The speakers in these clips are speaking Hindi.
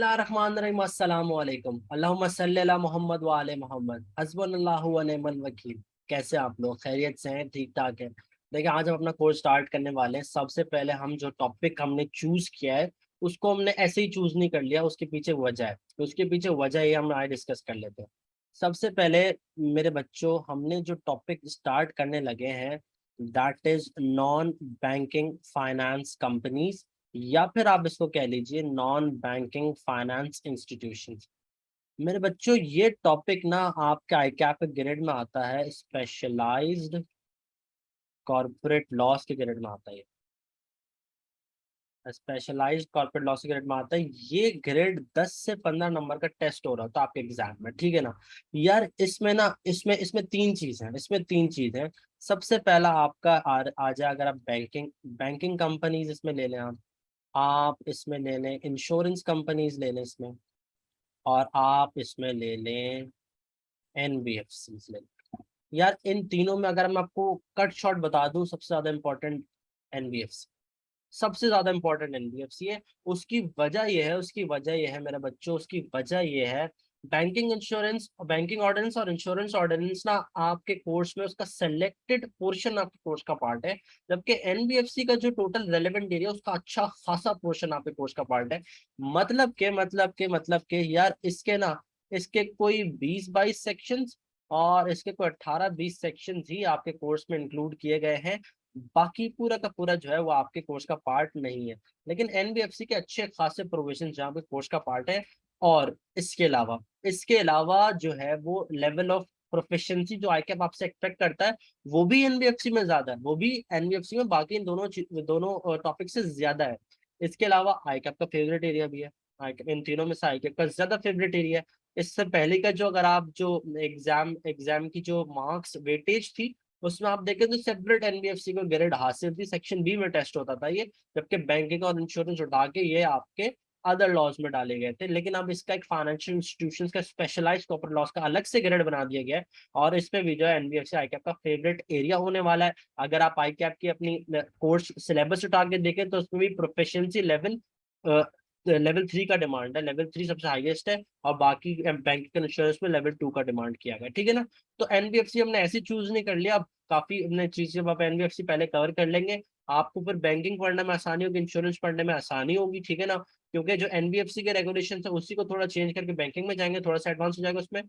बिस्मिल्लाहिर्रहमानिर्रहीम अस्सलामु अलैकुम अल्लाहुम्मा सल्ली अला मोहम्मद व आले मोहम्मद हस्बुनल्लाहु व निअमल वकील। कैसे आप लोग? खैरियत से हैं? ठीक ठाक है? देखिए, आज हम अपना कोर्स स्टार्ट करने वाले हैं। सबसे पहले हम जो टॉपिक हमने चूज किया है उसको हमने ऐसे ही चूज नहीं कर लिया, उसके पीछे वजह है। तो उसके पीछे वजह ये हम आज डिस्कस कर लेते हैं। सबसे पहले मेरे बच्चों, हमने जो टॉपिक स्टार्ट करने लगे हैं that is non banking finance companies, या फिर आप इसको कह लीजिए नॉन बैंकिंग फाइनेंस इंस्टीट्यूशंस। मेरे बच्चों, ये टॉपिक ना आपके आईकैप के ग्रेड में आता है, स्पेशलाइज्ड कॉर्पोरेट लॉस के ग्रेड में आता है। स्पेशलाइज्ड कॉर्पोरेट लॉस के ग्रेड में आता है। ये ग्रेड 10 से 15 नंबर का टेस्ट हो रहा था आपके एग्जाम में, ठीक है ना यार। इसमें ना इसमें इसमें तीन चीज है। सबसे पहला आपका आ जाए, अगर आप बैंकिंग कंपनीज इसमें ले लें, आप इसमें ले लें इंश्योरेंस कंपनीज ले लें इसमें, और आप इसमें ले लें एनबीएफसी ले लें। यार, इन तीनों में अगर मैं आपको कट शॉट बता दूं, सबसे ज्यादा इंपॉर्टेंट एनबीएफसी, सबसे ज्यादा इंपॉर्टेंट एनबीएफसी है। उसकी वजह यह है मेरे बच्चों, उसकी वजह यह है बैंकिंग ऑर्डिनेंस और इंश्योरेंस ऑर्डिनेंस ना आपके कोर्स में उसका सेलेक्टेड पोर्शन आपके कोर्स का पार्ट है। जबकि एनबीएफसी का जो टोटल रेलेवेंट एरिया उसका अच्छा खासा पोर्शन आपके कोर्स का पार्ट है। मतलब के यार, इसके कोई 20-22 सेक्शंस और इसके कोई 18-20 सेक्शंस ही आपके कोर्स में इंक्लूड किए गए हैं। बाकी पूरा का पूरा जो है वो आपके कोर्स का पार्ट नहीं है। लेकिन एनबीएफसी के अच्छे खासे प्रोविजन जहाँ पे कोर्स का पार्ट है। और इसके अलावा जो है वो लेवल ऑफ प्रोफिशिएंसी जो आईकैप आपसे एक्सपेक्ट करता है, वो भी एनबीएफसी में ज्यादा है, वो भी एनबीएफसी में बाकी इन दोनों टॉपिक से ज्यादा है। इसके अलावा आईकैप का फेवरेट एरिया भी है। इन तीनों में से आईकैप का ज्यादा फेवरेट एरिया है। इससे पहले का जो, अगर आप जो एग्जाम की जो मार्क्स वेटेज थी उसमें आप देखें तो सेपरेट एनबीएफसी को ग्रेड हासिल थी, सेक्शन बी में टेस्ट होता था ये। जबकि बैंकिंग और इंश्योरेंस उठा के ये आपके अदर लॉज में डाले गए थे। लेकिन अब इसका एक फाइनेंशियल इंस्टीट्यूशन का स्पेशलाइज्ड कॉर्पोरेट लॉस का अलग से ग्रेड बना दिया गया है। और इसमें भी जो है एनबीएफसी आईकैप का फेवरेट एरिया होने वाला है। अगर आप आईकैप की अपनी कोर्स सिलेबस उठा के देखें तो उसमें भी प्रोफिशिएंसी लेवल 3 का डिमांड है। लेवल 3 सबसे हाईएस्ट है, और बाकी बैंकिंग इंश्योरेंस में लेवल 2 का डिमांड किया गया, ठीक है ना। तो एनबीएफसी हमने ऐसे चूज नहीं कर लिया। अब काफी हमने चीजें आप एनबीएफसी पहले कवर कर लेंगे, आपको फिर बैंकिंग पढ़ने में आसानी होगी, इंश्योरेंस पढ़ने में आसानी होगी, ठीक है ना। क्योंकि जो एनबीएफसी के रेगुलेशन है उसी को थोड़ा चेंज करके बैंकिंग में जाएंगे, थोड़ा सा एडवांस हो जाएगा उसमें।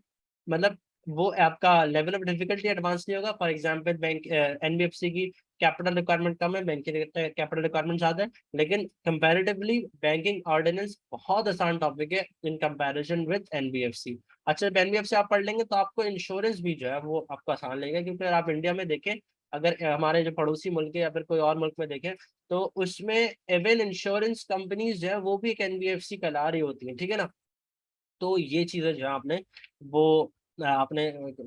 मतलब वो आपका लेवल ऑफ डिफिकल्टी एडवांस नहीं होगा। फॉर एग्जाम्पल बैंक एनबीएफसी की कैपिटल रिक्वायरमेंट कम है, बैंक की कैपिटल रिक्वायरमेंट ज्यादा है। लेकिन कंपैरेटिवली बैंकिंग ऑर्डिनेंस बहुत आसान टॉपिक है इन कंपैरिजन विद एनबीएफसी। अच्छा, जब एनबीएफसी आप पढ़ लेंगे तो आपको इंश्योरेंस भी जो है वो आपको आसान लगेगा। क्योंकि अगर आप इंडिया में देखें, अगर हमारे जो पड़ोसी मुल्क है या फिर कोई और मुल्क में देखें, तो उसमें एवन इंश्योरेंस कंपनीज जो है वो भी एक एनबीएफसी कहला रही होती है, ठीक है ना। तो ये चीजें जो है आपने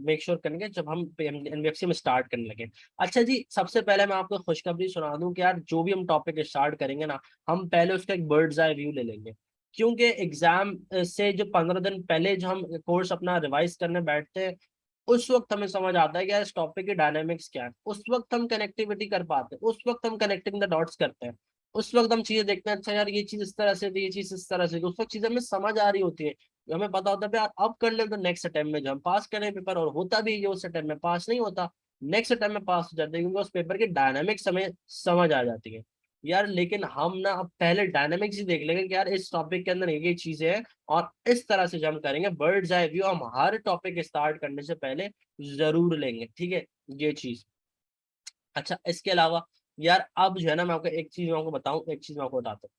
मेक श्योर करेंगे जब हम एनबीएफसी में स्टार्ट करने लगे। अच्छा जी, सबसे पहले मैं आपको खुशखबरी सुना दूं कि यार, जो भी हम टॉपिक स्टार्ट करेंगे ना, हम पहले उसका एक बर्ड्स आई व्यू ले लेंगे। क्योंकि एग्जाम से जो 15 दिन पहले जो हम कोर्स अपना रिवाइज करने बैठते हैं, उस वक्त हमें समझ आता है कि यार इस टॉपिक की डायनामिक्स क्या है। उस वक्त हम कनेक्टिविटी कर पाते हैं, उस वक्त हम कनेक्टिंग द डॉट्स करते हैं। उस वक्त हम चीजें देखते हैं, अच्छा यार ये चीज इस तरह से थी, ये चीज इस तरह से थी। उस वक्त चीजें हमें समझ आ रही होती है, हमें पता होता है यार अब कर ले तो नेक्स्ट अटेम्प्ट में जो हम पास करें पेपर, और होता भी ये उस अटेम्प्ट में पास नहीं होता, नेक्स्ट अटेम्प्ट में पास हो जाते हैं, क्योंकि उस पेपर की डायनामिक्स हमें समझ आ जाती है यार। लेकिन हम ना अब पहले डायनामिक्स ही देख लेंगे कि यार इस टॉपिक के अंदर ये चीजें हैं, और इस तरह से जो हम करेंगे बर्ड्स आई व्यू हम हर टॉपिक स्टार्ट करने से पहले जरूर लेंगे, ठीक है, ये चीज। अच्छा, इसके अलावा यार अब जो है ना, मैं आपको एक चीज मैं आपको बताऊं, एक चीज मैं आपको बताता हूँ।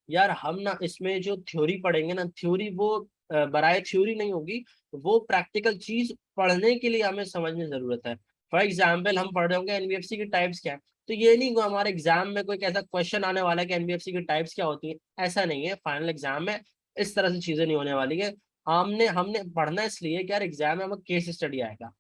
यार, हम ना इसमें जो थ्योरी पढ़ेंगे ना, थ्योरी वो बराए थ्योरी नहीं होगी, वो प्रैक्टिकल चीज पढ़ने के लिए हमें समझने की जरूरत है। फॉर एग्जाम्पल, हम पढ़ रहे होंगे एनबीएफसी की टाइप्स क्या है, तो ये नहीं कि हमारे एग्जाम में कोई ऐसा क्वेश्चन आने वाला है कि एनबीएफसी की टाइप्स क्या होती है। ऐसा नहीं है, फाइनल एग्जाम में इस तरह से चीजें नहीं होने वाली है। हमने हमने पढ़ना इसलिए कि यार एग्जाम में हमें केस स्टडी आएगा।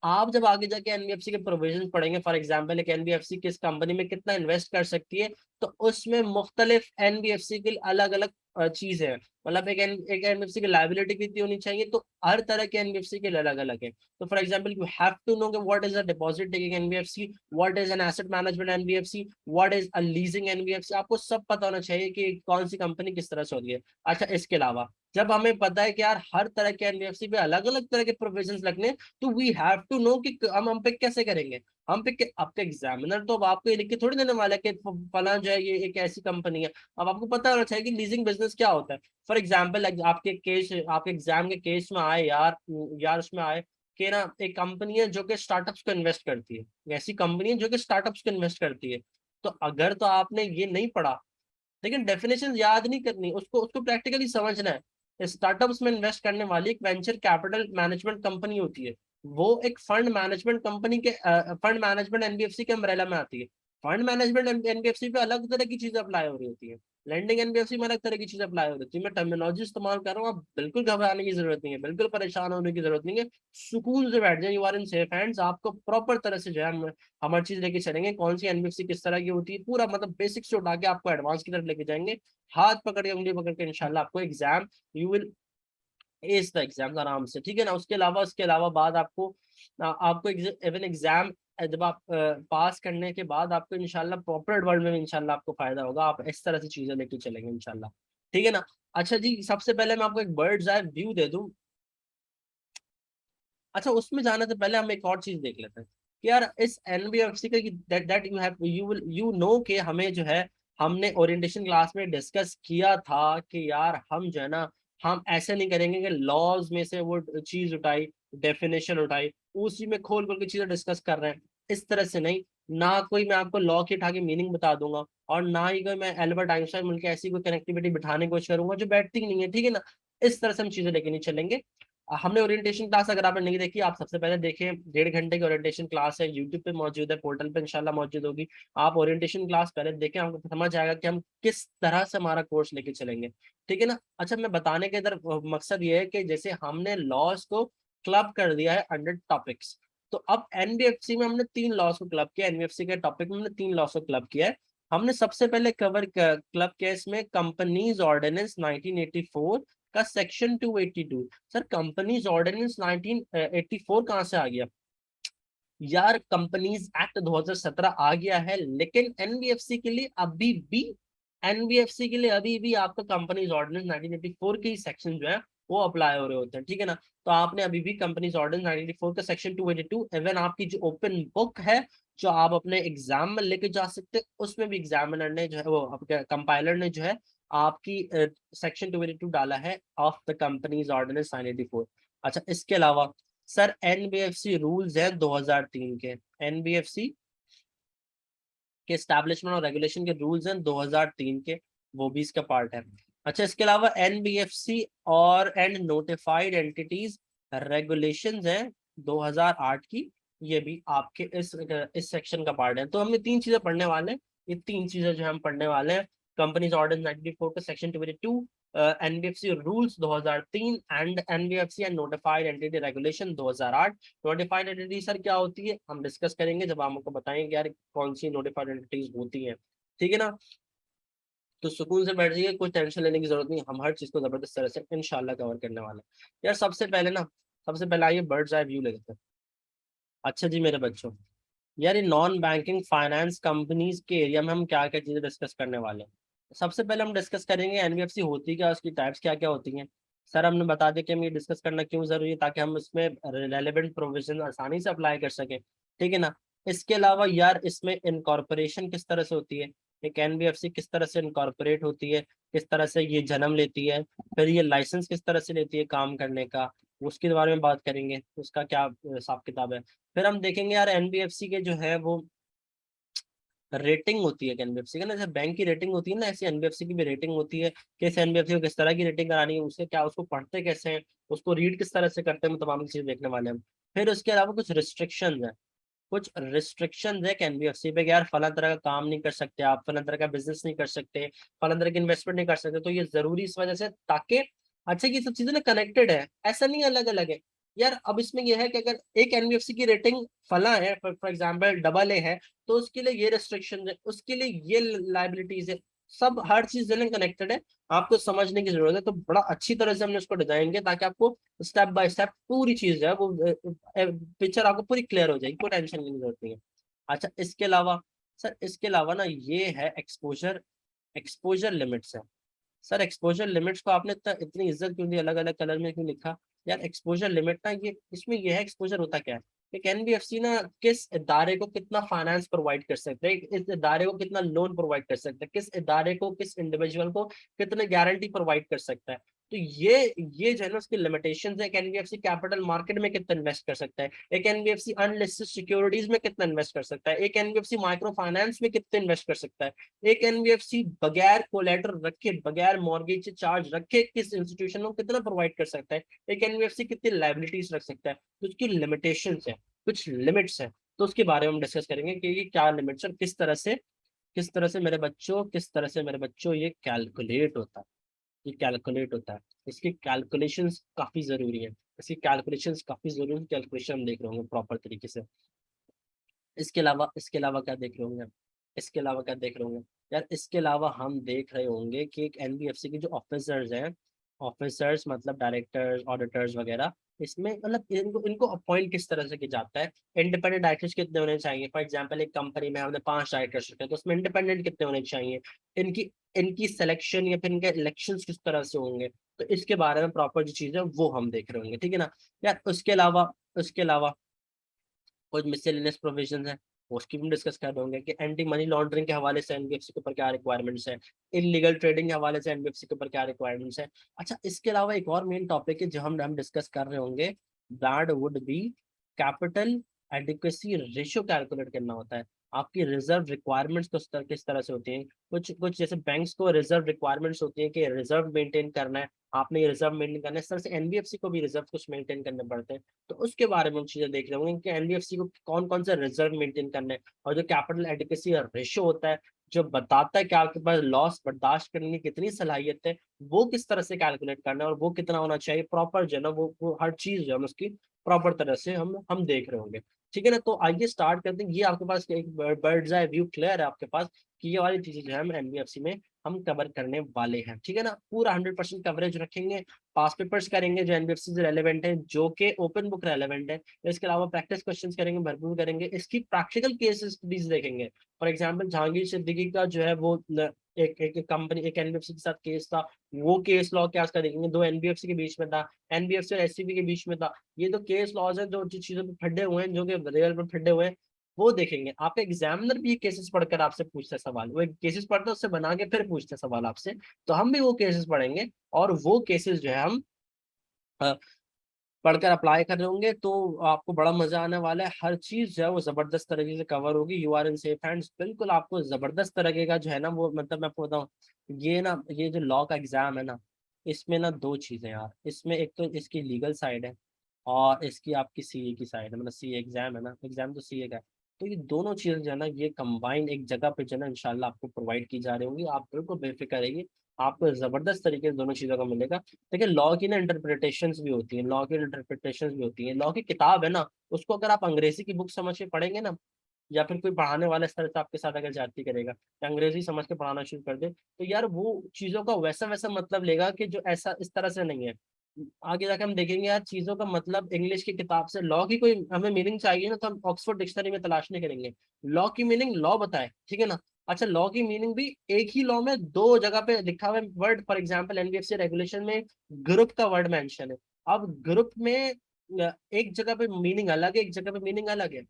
आप जब आगे जाके एनबीएफसी के प्रोविजन पढ़ेंगे, फॉर एग्जांपल एक एनबीएफसी किस कंपनी में कितना इन्वेस्ट कर सकती है, तो उसमें मुख्तलिफ एनबीएफसी के अलग अलग चीज है, मतलब एक एनबीएफसी की लाइबिलिटी कितनी होनी चाहिए, तो हर तरह के एनबीएफसी के अलग अलग है। तो for example you have to know what is a deposit taking NBFC, what is an asset management NBFC, what is a leasing NBFC, आपको सब पता होना चाहिए कि कौन सी कंपनी किस तरह से होती है। अच्छा, इसके अलावा जब हमें पता है कि यार हर तरह के एनबीएफसी पे अलग अलग तरह के प्रोविजंस लगने, तो वी हैव टू नो कि हम पे कैसे करेंगे। हम पे आपके एग्जामिनर तो अब आपको ये लिख के थोड़ी देने वाला है कि फला जो है ये एक ऐसी कंपनी है। अब आपको पता होना चाहिए कि लीजिंग बिजनेस क्या होता है। फॉर एग्जाम्पल आपके एग्जाम के केस में आए यार उसमें आए कि ना एक कंपनी है जो कि स्टार्टअप्स को इन्वेस्ट करती है, ऐसी कंपनी है जो कि स्टार्टअप्स को इन्वेस्ट करती है। तो अगर तो आपने ये नहीं पढ़ा, लेकिन डेफिनेशन याद नहीं करनी, उसको उसको प्रैक्टिकली समझना है। स्टार्टअप्स में इन्वेस्ट करने वाली एक वेंचर कैपिटल मैनेजमेंट कंपनी होती है, वो एक फंड मैनेजमेंट कंपनी के फंड मैनेजमेंट एनबीएफसी के अम्ब्रेला में आती है। फंड मैनेजमेंट एनबीएफसी पे अलग तरह की चीजें अप्लाई हो रही होती है, लैंडिंग एनबीएफसी में अलग तरह की चीजें अप्लाई हो रही है। मैं टर्मिनोलॉजी इस्तेमाल कर रहा हूँ, आप बिल्कुल घबराने की जरूरत नहीं है, बिल्कुल परेशान होने की जरूरत नहीं है। सुकून से बैठ जाए, you are in safe hands. आपको प्रॉपर तरह से जो है हम हर चीज लेके चलेंगे, कौन सी एनबीएफसी किस तरह की होती है, पूरा मतलब बेसिक्स से उठा के आपको एडवांस की तरफ लेके जाएंगे। हाथ पकड़ के उंगली पकड़ के इंशाल्लाह आपको exam, you will ace the exam आराम से, ठीक है ना। उसके अलावा बाद आपको इवन एग्जाम जब आप पास करने के बाद आपको इंशाल्लाह कॉर्पोरेट वर्ल्ड में इंशाल्लाह आपको फायदा होगा। आप इस तरह से चीजें लेके चलेंगे इंशाल्लाह, ठीक है ना। अच्छा जी, सबसे पहले मैं आपको एक बर्ड्स आई व्यू दे दूं। अच्छा, उसमें जाने से पहले हम एक और चीज देख लेते हैं कि यार इस एनबीएफसी का that that you have you will you know कि हमें जो है, हमने ओरिएंटेशन क्लास में डिस्कस किया था कि यार हम जो है ना, हम ऐसे नहीं करेंगे कि लॉज में से वो चीज उठाई, डेफिनेशन उठाई, उसी में खोल खोल के चीजें डिस्कस कर रहे हैं। इस तरह से नहीं, ना कोई मैं आपको लॉ की उठा के मीनिंग बता दूंगा, और ना ही कोई मैं एल्बर्ट आइंस्टाइन मिलकर ऐसी कोई कनेक्टिविटी बिठाने की कोशिश करूंगा जो बैठती नहीं है, ठीक है ना। इस तरह से हम चीजें लेके नहीं चलेंगे। हमने ओरिएंटेशन क्लास अगर आपने नहीं देखी, आप सबसे पहले देखें, 1.5 घंटे की ओरिएंटेशन क्लास है, यूट्यूब पे मौजूद है, पोर्टल पे इंशाल्लाह मौजूद होगी। आप ओरिएंटेशन क्लास पहले देखें, हमको समझ आएगा कि हम किस तरह से हमारा कोर्स लेके चलेंगे, ठीक है ना। अच्छा, मैं बताने के इधर मकसद ये है कि जैसे हमने लॉस को क्लब कर दिया है अंडर टॉपिक्स, तो अब एनबीएफसी में हमने 3 लॉस को क्लब किया, एनबीएफसी के टॉपिक में हमने 3 लॉस को क्लब किया है। हमने सबसे पहले क्लब किया इसमें कंपनीज ऑर्डिनेंस 1984 का सेक्शन 282। सर, कंपनीज ऑर्डिनेंस 1984 कहाँ से आ गया? यार कंपनीज एक्ट 2017 आ गया है, लेकिन एनबीएफसी के लिए अभी भी आपका कंपनीज ऑर्डिनेंस 1984 के ही सेक्शन जो है वो अप्लाई हो रहे होते हैं, ठीक है ना। तो आपने अभी भी कंपनीज ऑर्डिनेंस 1984 का सेक्शन 282, इवन आपकी जो ओपन बुक है जो आप अपने एग्जाम में लेके जा सकते हैं, उसमें भी एग्जामिनर ने जो है, वो आपके कंपाइलर ने जो है आपकी सेक्शन 282 डाला है ऑफ द कंपनीज ऑर्डिनेंस 1984। अच्छा, इसके अलावा सर एनबीएफसी रूल्स है 2003 के, एनबीएफसी के एस्टैब्लिशमेंट और रेगुलेशन के रूल्स हैं 2003 के, वो भी इसका पार्ट है। अच्छा, इसके अलावा एनबीएफसी और एंड नोटिफाइड एंटिटीज रेगुलेशंस हैं 2008 की, ये भी आपके इस सेक्शन का पार्ट है। तो हमने 3 चीजें पढ़ने वाले हैं, ये 3 चीजें जो हम पढ़ने वाले हैं, कंपनीज ऑर्डिनेंस 1994 का section 282, NBFC rules 2003 and NBFC and notified entity regulation 2008। Notified entity sir क्या होती है, हम डिस्कस करेंगे जब हम आपको बताएंगे यार कौन सी नोटिफाइड एंटिटीज होती हैं, ठीक है ना। तो सुकून से बैठ जाइए, कोई टेंशन लेने की जरूरत नहीं, हम हर चीज को जबरदस्त तरह से इंशाल्लाह कवर करने वाले हैं। यार सबसे पहले आइए बर्ड्स आई व्यू ले लेते हैं। अच्छा जी मेरे बच्चों, यार ये नॉन बैंकिंग फाइनेंस कंपनीज के एरिया में हम क्या क्या चीजें डिस्कस करने वाले हैं। सबसे पहले हम डिस्कस करेंगे एनबीएफसी होती क्या, उसकी टाइप्स क्या क्या होती हैं। सर हमने बता दिया कि हम ये डिस्कस करना क्यों जरूरी है, ताकि हम इसमें रेलेवेंट प्रोविजन आसानी से अप्लाई कर सकें, ठीक है ना। इसके अलावा यार इसमें इनकॉर्पोरेशन किस तरह से होती है, एक एनबीएफसी किस तरह से इनकॉर्पोरेट होती है, किस तरह से ये जन्म लेती है, फिर ये लाइसेंस किस तरह से लेती है काम करने का, उसके बारे में बात करेंगे, उसका क्या हिसाब किताब है। फिर हम देखेंगे यार एनबीएफसी के जो है वो रेटिंग होती है एनबीएफसी का ना, जैसे बैंक की रेटिंग होती है ना, ऐसी एनबीएफसी की भी रेटिंग होती है कि इस एनबीएफसी को किस तरह की रेटिंग करानी है, उससे क्या, उसको पढ़ते कैसे हैं, उसको रीड किस तरह से करते हैं, तमाम चीजें देखने वाले हैं हम। फिर उसके अलावा कुछ रिस्ट्रिक्शन है कि एनबीएफसी पे कि यार फला तरह का काम नहीं कर सकते आप, फला तरह का बिजनेस नहीं कर सकते, फला तरह की इन्वेस्टमेंट नहीं कर सकते। तो ये जरूरी इस वजह से ताकि, अच्छा, ये सब चीजें ना कनेक्टेड है, ऐसा नहीं अलग अलग है। यार अब इसमें यह है कि अगर एक एनबीएफसी की रेटिंग फला है, फॉर एग्जांपल डबल ए है, तो उसके लिए ये रेस्ट्रिक्शन है, उसके लिए ये लाइबिलिटीज है, सब हर चीज कनेक्टेड है। आपको समझने की जरूरत है, तो बड़ा अच्छी तरह से हमने उसको डिजाइन किया ताकि आपको स्टेप बाय स्टेप पूरी चीज जो है वो पिक्चर आपको पूरी क्लियर हो जाएगी, कोई टेंशन लेने की जरूरत नहीं है। अच्छा इसके अलावा सर, इसके अलावा ना ये है एक्सपोजर, एक्सपोजर लिमिट्स है। सर एक्सपोजर लिमिट्स को आपने इतनी इज्जत क्यों दी, अलग अलग कलर में क्यों लिखा? यार एक्सपोजर लिमिट ना, ये इसमें ये है एक्सपोजर होता क्या है, एक एनबीएफसी ना किस इदारे को कितना फाइनेंस प्रोवाइड कर सकते हैं, इस इदारे को कितना लोन प्रोवाइड कर सकते हैं, किस इदारे को, किस इंडिविजुअल को कितने गारंटी प्रोवाइड कर सकता है। तो ये जो है ना उसकी लिमिटेशंस है। एक एनबीएफसी कैपिटल मार्केट में कितना इन्वेस्ट कर सकता है, एक एनबीएफसी अनलिस्टेड सिक्योरिटीज में कितना इन्वेस्ट कर सकता है, एक एनबीएफसी माइक्रो फाइनेंस में कितना इन्वेस्ट कर सकता है, एक एनबीएफसी बगैर कोलेटर रखे, बगैर मॉर्गेज चार्ज रखे किस इंस्टीट्यूशन को कितना प्रोवाइड कर सकता है, एक एनबीएफसी कितनी लाइबिलिटीज रख सकता है। तो उसकी लिमिटेशंस है, कुछ लिमिट्स है, तो उसके बारे में हम डिस्कस करेंगे कि ये क्या लिमिट्स है, किस तरह से मेरे बच्चों, किस तरह से मेरे बच्चों ये कैलकुलेट होता है, ये कैलकुलेट होता है। इसकी कैलकुलेशंस काफी जरूरी है, इसकी कैलकुलेशंस काफी जरूरी है, कैलकुलेशन हम देख रहे होंगे प्रॉपर तरीके से। इसके अलावा क्या देख रहे होंगे, इसके अलावा क्या देख रहे होंगे? यार इसके अलावा हम देख रहे होंगे कि एक एनबीएफसी के जो ऑफिसर्स हैं, ऑफिसर्स मतलब डायरेक्टर्स, ऑडिटर्स वगैरह, इसमें मतलब इनको इनको अपॉइंट किस तरह से किया जाता है, इंडिपेंडेंट डायरेक्टर्स कितने होने चाहिए। फॉर एग्जांपल एक कंपनी में हमने 5 डायरेक्टर्स रखे हैं, तो उसमें इंडिपेंडेंट कितने होने चाहिए, इनकी इनकी सिलेक्शन या फिर इनके इलेक्शन किस तरह से होंगे। तो इसके बारे में प्रॉपर जो चीज़ है वो हम देख रहे होंगे, ठीक है ना। यार उसके अलावा कुछ मिसलेनियस प्रोविजंस हैं, उसकी भी डिस्कस कर रहे होंगे कि एंटी मनी लॉन्ड्रिंग के हवाले से एनबीएफसी के ऊपर क्या रिक्वायरमेंट्स है, इलीगल ट्रेडिंग के हवाले से एनबीएफसी के ऊपर क्या रिक्वायरमेंट्स है। अच्छा इसके अलावा एक और मेन टॉपिक है जो हम डिस्कस कर रहे होंगे, that would be capital adequacy ratio calculate करना होता है। आपकी रिजर्व रिक्वायरमेंट्स किस तरह से होती हैं, कुछ कुछ जैसे बैंक्स को रिजर्व रिक्वायरमेंट्स होती है कि रिजर्व मेंटेन करना है, आपने ये रिजर्व मेंटेन करना है, इस तरह से एनबीएफसी को भी रिजर्व कुछ मेंटेन करने पड़ते हैं। तो उसके बारे में हम चीजें देख रहे होंगे कि एनबीएफसी को कौन कौन सा रिजर्व मेंटेन करना है, और जो कैपिटल एडिक्वेसी रेशियो होता है जो बताता है कि आपके पास लॉस बर्दाश्त करने की कितनी सलाहियत है, वो किस तरह से कैलकुलेट करना है और वो कितना होना चाहिए प्रॉपर, जो है ना वो हर चीज जो है ना उसकी प्रॉपर तरह से हम देख रहे होंगे। ठीक है ना, तो आइए स्टार्ट करते हैं। ये आपके पास एक बर्ड्स आई व्यू क्लियर है आपके पास कि ये वाली चीजें जो है हम एनबीएफसी में हम कवर करने वाले हैं, ठीक है ना। पूरा 100% कवरेज रखेंगे, पास पेपर्स करेंगे जो एनबीएफसी से रेलेवेंट है, जो कि ओपन बुक रेलेवेंट है। इसके अलावा प्रैक्टिस क्वेश्चंस करेंगे, भरपूर करेंगे, इसकी प्रैक्टिकल केस स्टडीज देखेंगे। फॉर एग्जांपल जहांगीर सिद्दीकी का जो है वो एक एक कंपनी, एक एनबीएफसी के साथ केस था, वो केस लॉ क्या उसका देखेंगे, दो एनबीएफसी के बीच में था, एनबीएफसी और एससीबी के बीच में था। ये तो केस लॉज है जो जिस चीजों पे फटे हुए हैं, जो कि रियल पर फटे हुए हैं, वो देखेंगे। आपका एग्जामिनर भी ये केसेस पढ़कर आपसे पूछता है सवाल, वो एक केसेस पढ़ता है उससे बना के फिर पूछता है सवाल आपसे। तो हम भी वो केसेस पढ़ेंगे और वो केसेस जो है हम अ, पढ़कर अप्लाई कर रहे होंगे, तो आपको बड़ा मजा आने वाला है। हर चीज जो है वो जबरदस्त तरीके से कवर होगी, you are in safe hands. बिल्कुल आपको जबरदस्त तरीके का जो है ना वो, मतलब मैं आपको बताऊं, ये ना ये जो लॉ का एग्जाम है ना, इसमें ना दो चीजें यार, इसमें एक तो इसकी लीगल साइड है और इसकी आपकी सीए की साइड है, मतलब सीए एग्जाम है ना, एग्जाम तो सीए का है। तो ये दोनों चीजें जो है ना ये कंबाइन एक जगह पे जो है ना इंशाल्लाह आपको प्रोवाइड की जा रही होंगी। आप बिल्कुल बेफिक्र रहिए, आपको जबरदस्त तरीके से दोनों चीजों का मिलेगा। देखिए लॉ की ना इंटरप्रिटेशंस भी होती हैं, लॉ की इंटरप्रिटेशंस भी होती हैं। लॉ की किताब है ना, उसको अगर आप अंग्रेजी की बुक समझ के पढ़ेंगे ना, या फिर कोई पढ़ाने वाला इस तरह से आपके साथ अगर जाती करेगा या अंग्रेजी समझ के पढ़ाना शुरू कर दे, तो यार वो चीजों का वैसा वैसा मतलब लेगा कि जो ऐसा इस तरह से नहीं है। आगे जाके हम देखेंगे यार चीजों का मतलब इंग्लिश की किताब से, लॉ की कोई हमें मीनिंग चाहिए ना तो हम ऑक्सफोर्ड डिक्शनरी में तलाश नहीं करेंगे, लॉ की मीनिंग लॉ बताए, ठीक है ना। अच्छा लॉ की मीनिंग भी एक ही लॉ में दो जगह पे लिखा हुआ है word, for example NBFC regulation में ग्रुप का वर्ड मेंशन है। अब ग्रुप में एक जगह पे मीनिंग अलग है, एक जगह पे मीनिंग अलग है।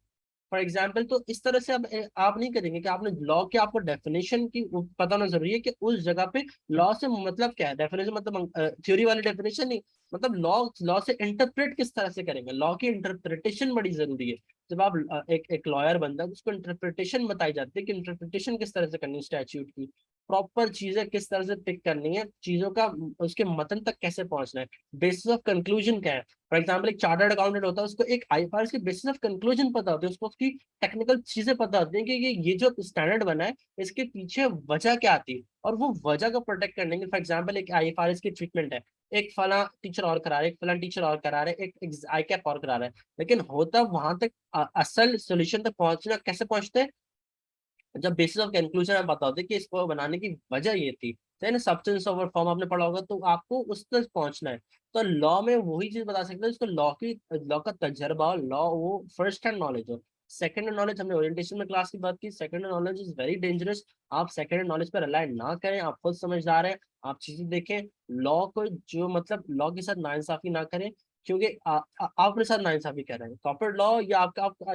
फॉर एग्जाम्पल तो इस तरह से आप नहीं करेंगे कि आपने लॉ के, आपको डेफिनेशन की पता होना जरूरी है कि उस जगह पे लॉ से मतलब क्या है। डेफिनेशन मतलब थ्योरी वाली डेफिनेशन नहीं, मतलब लॉ, लॉ से इंटरप्रेट किस तरह से करेंगे, लॉ की इंटरप्रिटेशन बड़ी जरूरी है। जब आप एक लॉयर बनता है तो उसको इंटरप्रिटेशन बताई जाती है कि इंटरप्रिटेशन किस तरह से करनी है स्टैच्यूट की। प्रॉपर चीजें किस तरह से पिक करनी है, चीजों का उसके मतन तक कैसे पहुंचना है, बेसिस ऑफ कंक्लूजन क्या है। फॉर एग्जाम्पल एक चार्टर्ड अकाउंटेंट होता है, उसको एक आईएफआरएस के बेसिस ऑफ कंक्लूजन पता होती है, उसको उसकी टेक्निकल चीजें पता होती है कि ये जो स्टैंडर्ड बना है इसके पीछे वजह क्या आती है, और वो वजह को प्रोटेक्ट करने के। फॉर एग्जाम्पल एक आईएफआरएस की ट्रीटमेंट है, एक फला टीचर और करा रहे, एक फला टीचर और करा रहे, एक आई कैप और करा रहे हैं, लेकिन होता वहां तक असल सोल्यूशन तक पहुंचना कैसे पहुंचते हैं, जब बेसिस ऑफ कंक्लूजन आप बताओ कि इसको बनाने की वजह ये थी, तो ना सब्सटेंस ऑफ फॉर्म आपने पढ़ा होगा, तो आपको उस तक पहुंचना है। तो लॉ में वही चीज बता सकते हैं जिसको लॉ का तजर्बा हो, लॉ वो फर्स्ट हैंड नॉलेज हो। सेकंड हैंड नॉलेज हमने ओरिएंटेशन में क्लास की बात की, second hand knowledge is very dangerous. आप सेकंड हैंड नॉलेज पर रिलाय ना करें, आप खुद समझदार हैं, आप चीजें देखें। लॉ को जो मतलब लॉ के साथ नाइंसाफी ना करें, क्योंकि आप अपने साथ नाइंसाफी कर रहे हैं। कॉर्पोरेट लॉ या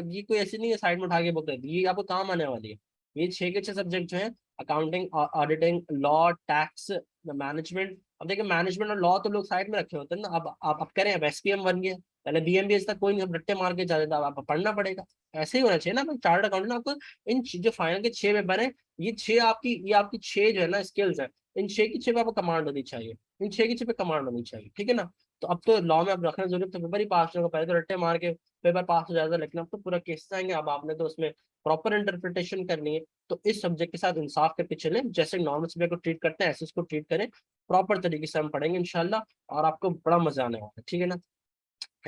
ये कोई ऐसी नहीं है साइड में उठा के बुक कर दी, ये आपको काम आने वाली है। ये 6 के 6 सब्जेक्ट जो है, accounting, auditing, law, tax, management. अब देखिए मैनेजमेंट और लॉ तो लोग साइड में रखे होते हैं ना, अब करें, अब एसपीएम बन गया, पहले बीएमबीएस तक कोई नहीं, अब रट्टे मार के जा देता, अब आपको पढ़ना पड़ेगा। ऐसे ही होना चाहिए ना चार्टर्ड अकाउंटेंट आपको। इन जो फाइनल के 6 पेपर है, ये आपकी 6 जो है ना स्किल्स है, इन 6 की 6 पे आपको कमांड होनी चाहिए, इन 6 की 6 पे कमांड होनी चाहिए, ठीक है ना। तो अब तो लॉ में अब रखना जरूरत, तो पेपर ही पास होगा, पहले तो रट्टे मार के पेपर पास हो जाता, लेकिन अब तो पूरा केस आएंगे, अब आपने तो उसमें प्रॉपर इंटरप्रिटेशन करनी है। तो इस सब्जेक्ट के साथ इंसाफ करके चलें, जैसे नॉर्मल सब्जेक्ट को ट्रीट करते हैं ऐसे इसको ट्रीट करें, प्रॉपर तरीके से हम पढ़ेंगे इंशाल्लाह, और आपको बड़ा मजा आने वाला है, ठीक है ना,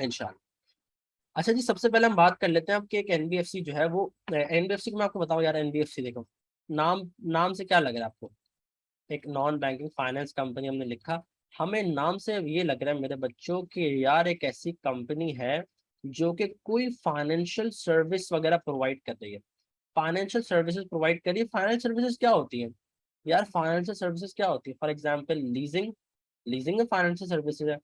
इंशाल्लाह। अच्छा जी, सबसे पहले हम बात कर लेते हैं आपके एक एनबीएफसी जो है वो, एनबीएफसी को मैं आपको बताऊं यार, एनबीएफसी देखो, नाम नाम से क्या लग रहा है आपको, एक नॉन बैंकिंग फाइनेंस कंपनी हमने लिखा, हमें नाम से ये लग रहा है मेरे बच्चों की यार एक ऐसी कंपनी है जो कि कोई फाइनेंशियल सर्विस वगैरह प्रोवाइड कर रही है। फाइनेंशियल सर्विसेज प्रोवाइड करिए, फाइनेंशियल सर्विसेज क्या होती है यार, फाइनेंशियल सर्विसेज क्या होती है, फॉर एग्जांपल लीजिंग, लीजिंग में फाइनेंशियल सर्विसेज है।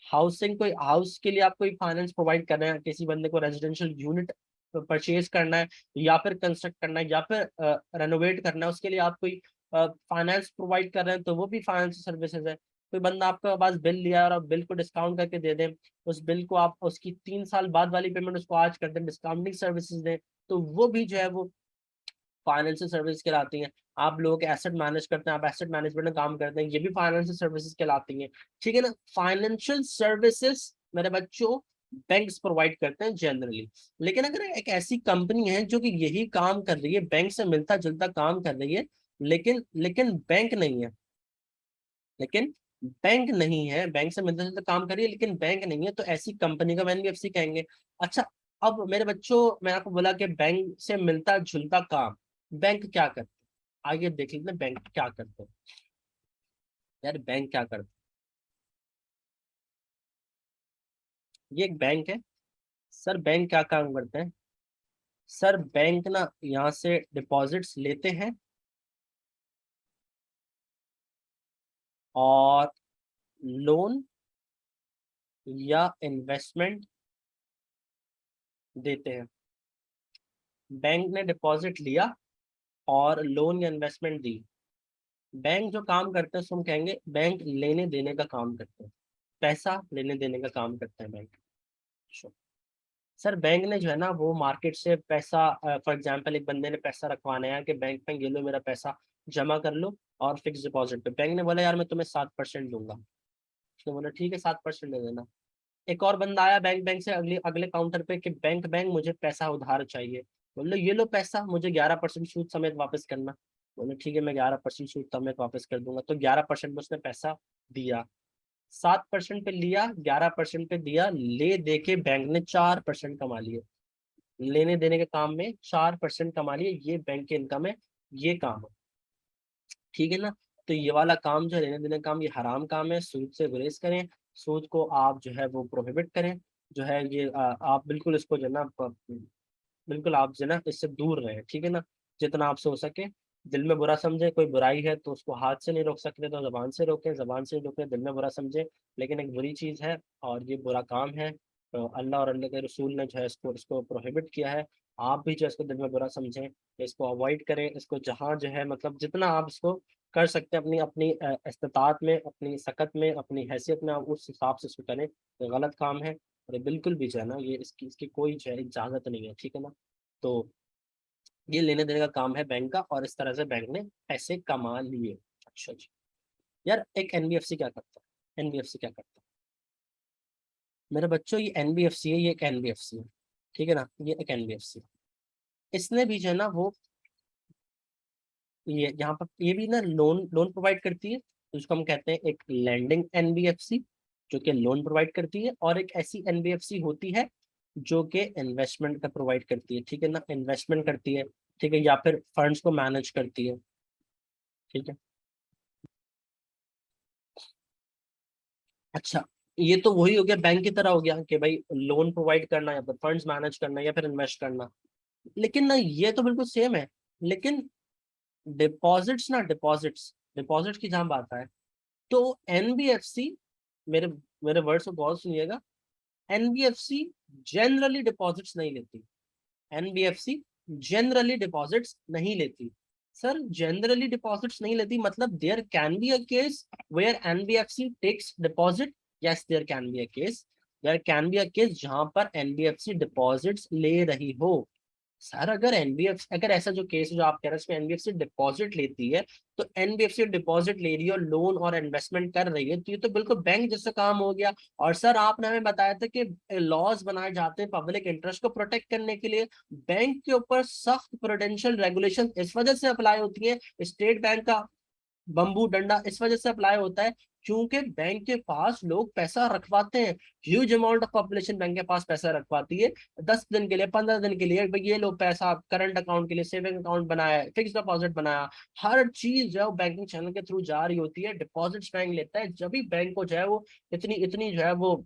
हाउसिंग, कोई हाउस के लिए आप कोई फाइनेंस प्रोवाइड कर रहे हैं, किसी बंदे को रेजिडेंशियल यूनिट परचेज करना है, या फिर कंस्ट्रक्ट करना है, या फिर रेनोवेट करना है, उसके लिए आप कोई फाइनेंस प्रोवाइड कर रहे हैं, तो वो भी फाइनेंशियल सर्विसेज है। कोई बंदा आपके पास बिल लिया है और आप बिल को डिस्काउंट करके दे दें, उस बिल को आप उसकी 3 साल बाद वाली पेमेंट उसको आज कर दें, डिस्काउंटिंग सर्विसेज दें, तो वो भी जो है वो फाइनेंशियल सर्विस कहलाती हैं। आप लोग एसेट मैनेज करते हैं, आप एसेट मैनेजमेंट में काम करते हैं, ये भी फाइनेंशियल सर्विसेज कहलाती हैं, ठीक है ना। फाइनेंशियल सर्विसेज मेरे बच्चों बैंक्स प्रोवाइड करते हैं जनरली, लेकिन अगर एक ऐसी कंपनी है जो कि यही काम कर रही है, बैंक से मिलता जुलता काम कर रही है, लेकिन लेकिन बैंक नहीं है, लेकिन बैंक नहीं है, बैंक से मिलता जुलता काम करिए लेकिन बैंक नहीं है, तो ऐसी कंपनी का एनबीएफसी कहेंगे। अच्छा, अब मेरे बच्चों, मैं आपको बोला कि बैंक से मिलता जुलता काम, बैंक क्या करते हैं, आगे देख लेते हैं बैंक क्या करते हैं। यार बैंक क्या करते हैं, ये एक बैंक है सर, बैंक क्या काम करते हैं सर, बैंक ना यहाँ से डिपॉजिट्स लेते हैं और लोन या इन्वेस्टमेंट देते हैं। बैंक ने डिपॉजिट लिया और लोन या इन्वेस्टमेंट दी। बैंक जो काम करते हैं उसको हम कहेंगे बैंक लेने देने का काम करते हैं, पैसा लेने देने का काम करते हैं बैंक। Sure. सर बैंक ने जो है ना वो मार्केट से पैसा, फॉर एग्जांपल एक बंदे ने पैसा रखवाना है कि बैंक में ये लो मेरा पैसा जमा कर लो, और फिक्स डिपॉजिट पे बैंक ने बोला यार मैं तुम्हें 7% दूंगा, उसने बोला ठीक है 7% दे देना। एक और बंदा आया बैंक बैंक से अगले अगले काउंटर पे कि बैंक बैंक मुझे पैसा उधार चाहिए, बोले ये लो पैसा मुझे 11% सूद समेत वापस करना, बोले ठीक है मैं 11% सूद समेत वापस कर दूंगा, तो 11% में उसने पैसा दिया, 7% पे लिया, 11% पे दिया, ले दे के बैंक ने 4% कमा लिए, लेने देने के काम में 4% कमा लिए, ये बैंक के इनकम है, ये काम है, ठीक है ना। तो ये वाला काम जो है लेने देने का काम, ये हराम काम है, सूद से गुरेज करें, सूद को आप जो है वो प्रोहिबिट करें, जो है ये आप बिल्कुल इसको जो है ना बिल्कुल आप जो है ना इससे दूर रहें, ठीक है ना, जितना आपसे हो सके। दिल में बुरा समझे, कोई बुराई है तो उसको हाथ से नहीं रोक सकते तो जबान से रोकें, जबान से रोकें, दिल में बुरा समझे, लेकिन एक बुरी चीज़ है और ये बुरा काम है, तो अल्लाह और अल्लाह के रसूल ने जो है इसको इसको प्रोहिबिट किया है। आप भी जो है इसको दिल में बुरा समझें, इसको अवॉइड करें, इसको जहाँ जो है मतलब जितना आप इसको कर सकते हैं अपनी अपनी इस्तिताअत में, अपनी सकत में, अपनी हैसियत में, आप उस हिसाब से इसको करें। ये गलत काम है और ये बिल्कुल भी जो है ना ये इसकी इसकी कोई जो है इजाज़त नहीं है, ठीक है ना। तो ये लेने देने का काम है बैंक का, और इस तरह से बैंक ने पैसे कमा लिए। अच्छा जी। यार एक एनबीएफसी क्या करता है, एनबीएफसी क्या करता है मेरे बच्चों, ये एनबीएफसी है, ये एक एनबीएफसी है, ठीक है ना, ये एक एनबीएफसी। इसने भी जो है ना वो, ये यहाँ पर ये भी ना लोन लोन प्रोवाइड करती है, तो उसको हम कहते हैं एक लैंडिंग एनबीएफसी, जो कि लोन प्रोवाइड करती है, और एक ऐसी एनबीएफसी होती है जो कि इन्वेस्टमेंट का प्रोवाइड करती है, ठीक है ना, इन्वेस्टमेंट करती है, ठीक है, या फिर फंड्स को मैनेज करती है, ठीक है। अच्छा, ये तो वही हो गया, बैंक की तरह हो गया कि भाई लोन प्रोवाइड करना या फिर फंड्स मैनेज करना या फिर इन्वेस्ट करना। लेकिन ना ये तो बिल्कुल सेम है, लेकिन डिपॉजिट्स ना, डिपॉजिट्स डिपॉजिट्स की जहां बात है, तो एनबीएफसी, मेरे मेरे वर्ड्स को गौर सुनिएगा, एनबीएफसी जनरली डिपॉजिट्स नहीं लेती, एनबीएफसी जनरली डिपॉजिट्स नहीं लेती। सर जनरली डिपॉजिट्स नहीं लेती मतलब there can be a case where NBFC takes deposit, yes there can be a case, there can be a case जहां पर एनबीएफसी डिपॉजिट्स ले रही हो। सर अगर एनबीएफसी, अगर ऐसा जो केस है जो आप कह रहे हैं इसमें एनबीएफसी डिपॉजिट लेती है, तो एनबीएफसी डिपॉजिट ले रही है और लोन और इन्वेस्टमेंट कर रही है, तो ये तो बिल्कुल बैंक जैसा काम हो गया। और सर आपने हमें बताया था कि लॉज बनाए जाते हैं पब्लिक इंटरेस्ट को प्रोटेक्ट करने के लिए, बैंक के ऊपर सख्त प्रूडेंशियल रेगुलेशन इस वजह से अप्लाई होती है, स्टेट बैंक का बम्बू डंडा इस वजह से अप्लाई होता है क्योंकि बैंक के पास लोग पैसा रखवाते हैं, huge amount of population bank के पास पैसा रखवाती है, 10 दिन के लिए, 15 दिन के लिए, भाई ये लोग पैसा करंट अकाउंट के लिए, सेविंग अकाउंट बनाया, फिक्स डिपॉजिट बनाया, हर चीज जो है वो बैंकिंग चैनल के थ्रू जा रही होती है, डिपॉजिट्स बैंक लेता है, जब भी बैंक को जो है वो इतनी इतनी जो है वो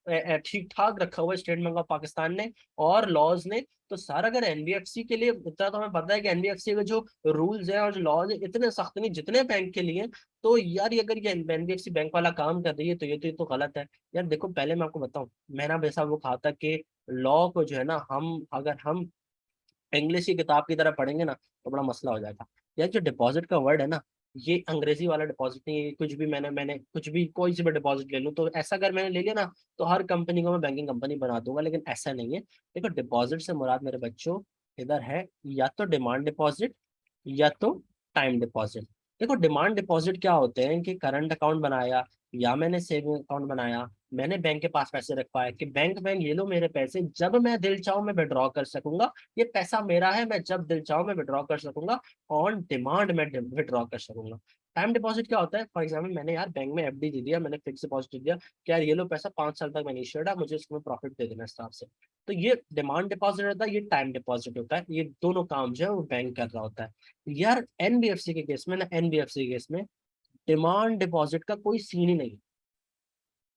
ठीक ठाक रखा हुआ है स्टेट बैंक ऑफ पाकिस्तान ने और लॉज ने। तो सर अगर एनबीएफसी के लिए इतना तो हमें पता है कि एनबीएफसी के जो रूल्स हैं और जो लॉज है इतने सख्त नहीं जितने बैंक के लिए, तो यार ये अगर ये एनबीएफसी बैंक वाला काम कर रही है तो ये तो गलत है। यार देखो पहले मैं आपको बताऊं, मैंने वैसा वो कहा था कि लॉ को जो है ना, हम अगर हम इंग्लिश की किताब की तरह पढ़ेंगे ना तो बड़ा मसला हो जाएगा। यार जो डिपॉजिट का वर्ड है ना, ये अंग्रेजी वाला डिपॉजिट नहीं है, कुछ भी मैंने मैंने कुछ भी कोई सी भी डिपॉजिट ले लूँ तो ऐसा अगर मैंने ले लिया ना तो हर कंपनी को मैं बैंकिंग कंपनी बना दूंगा, लेकिन ऐसा नहीं है। देखो डिपॉजिट से मुराद मेरे बच्चों इधर है या तो डिमांड डिपॉजिट या तो टाइम डिपॉजिट। देखो डिमांड डिपॉजिट क्या होते हैं कि करंट अकाउंट बनाया या मैंने सेविंग अकाउंट बनाया, मैंने बैंक के पास पैसे रखवाए कि बैंक ये लो मेरे पैसे, जब मैं दिल चाहूँ मैं विड्रॉ कर सकूंगा, ये पैसा मेरा है, मैं जब दिल चाहूँ मैं विड्रॉ कर सकूंगा, ऑन डिमांड मैं विड्रॉ कर सकूंगा। टाइम डिपॉजिट क्या होता है, फॉर एग्जाम्पल मैंने यार बैंक में एफडी दे दिया, मैंने फिक्स डिपॉजिट दे दिया कि यार ये लो पैसा 5 साल तक मैंने इश्योर्ड है, मुझे इसमें प्रॉफिट दे देना इस हिसाब से। तो ये डिमांड डिपॉजिट होता है, ये टाइम डिपॉजिट होता है, ये दोनों काम जो है वो बैंक कर रहा होता है। यार एनबीएफसी के केस में ना, एनबीएफसी के केस में डिमांड डिपॉजिट का कोई सीन ही नहीं।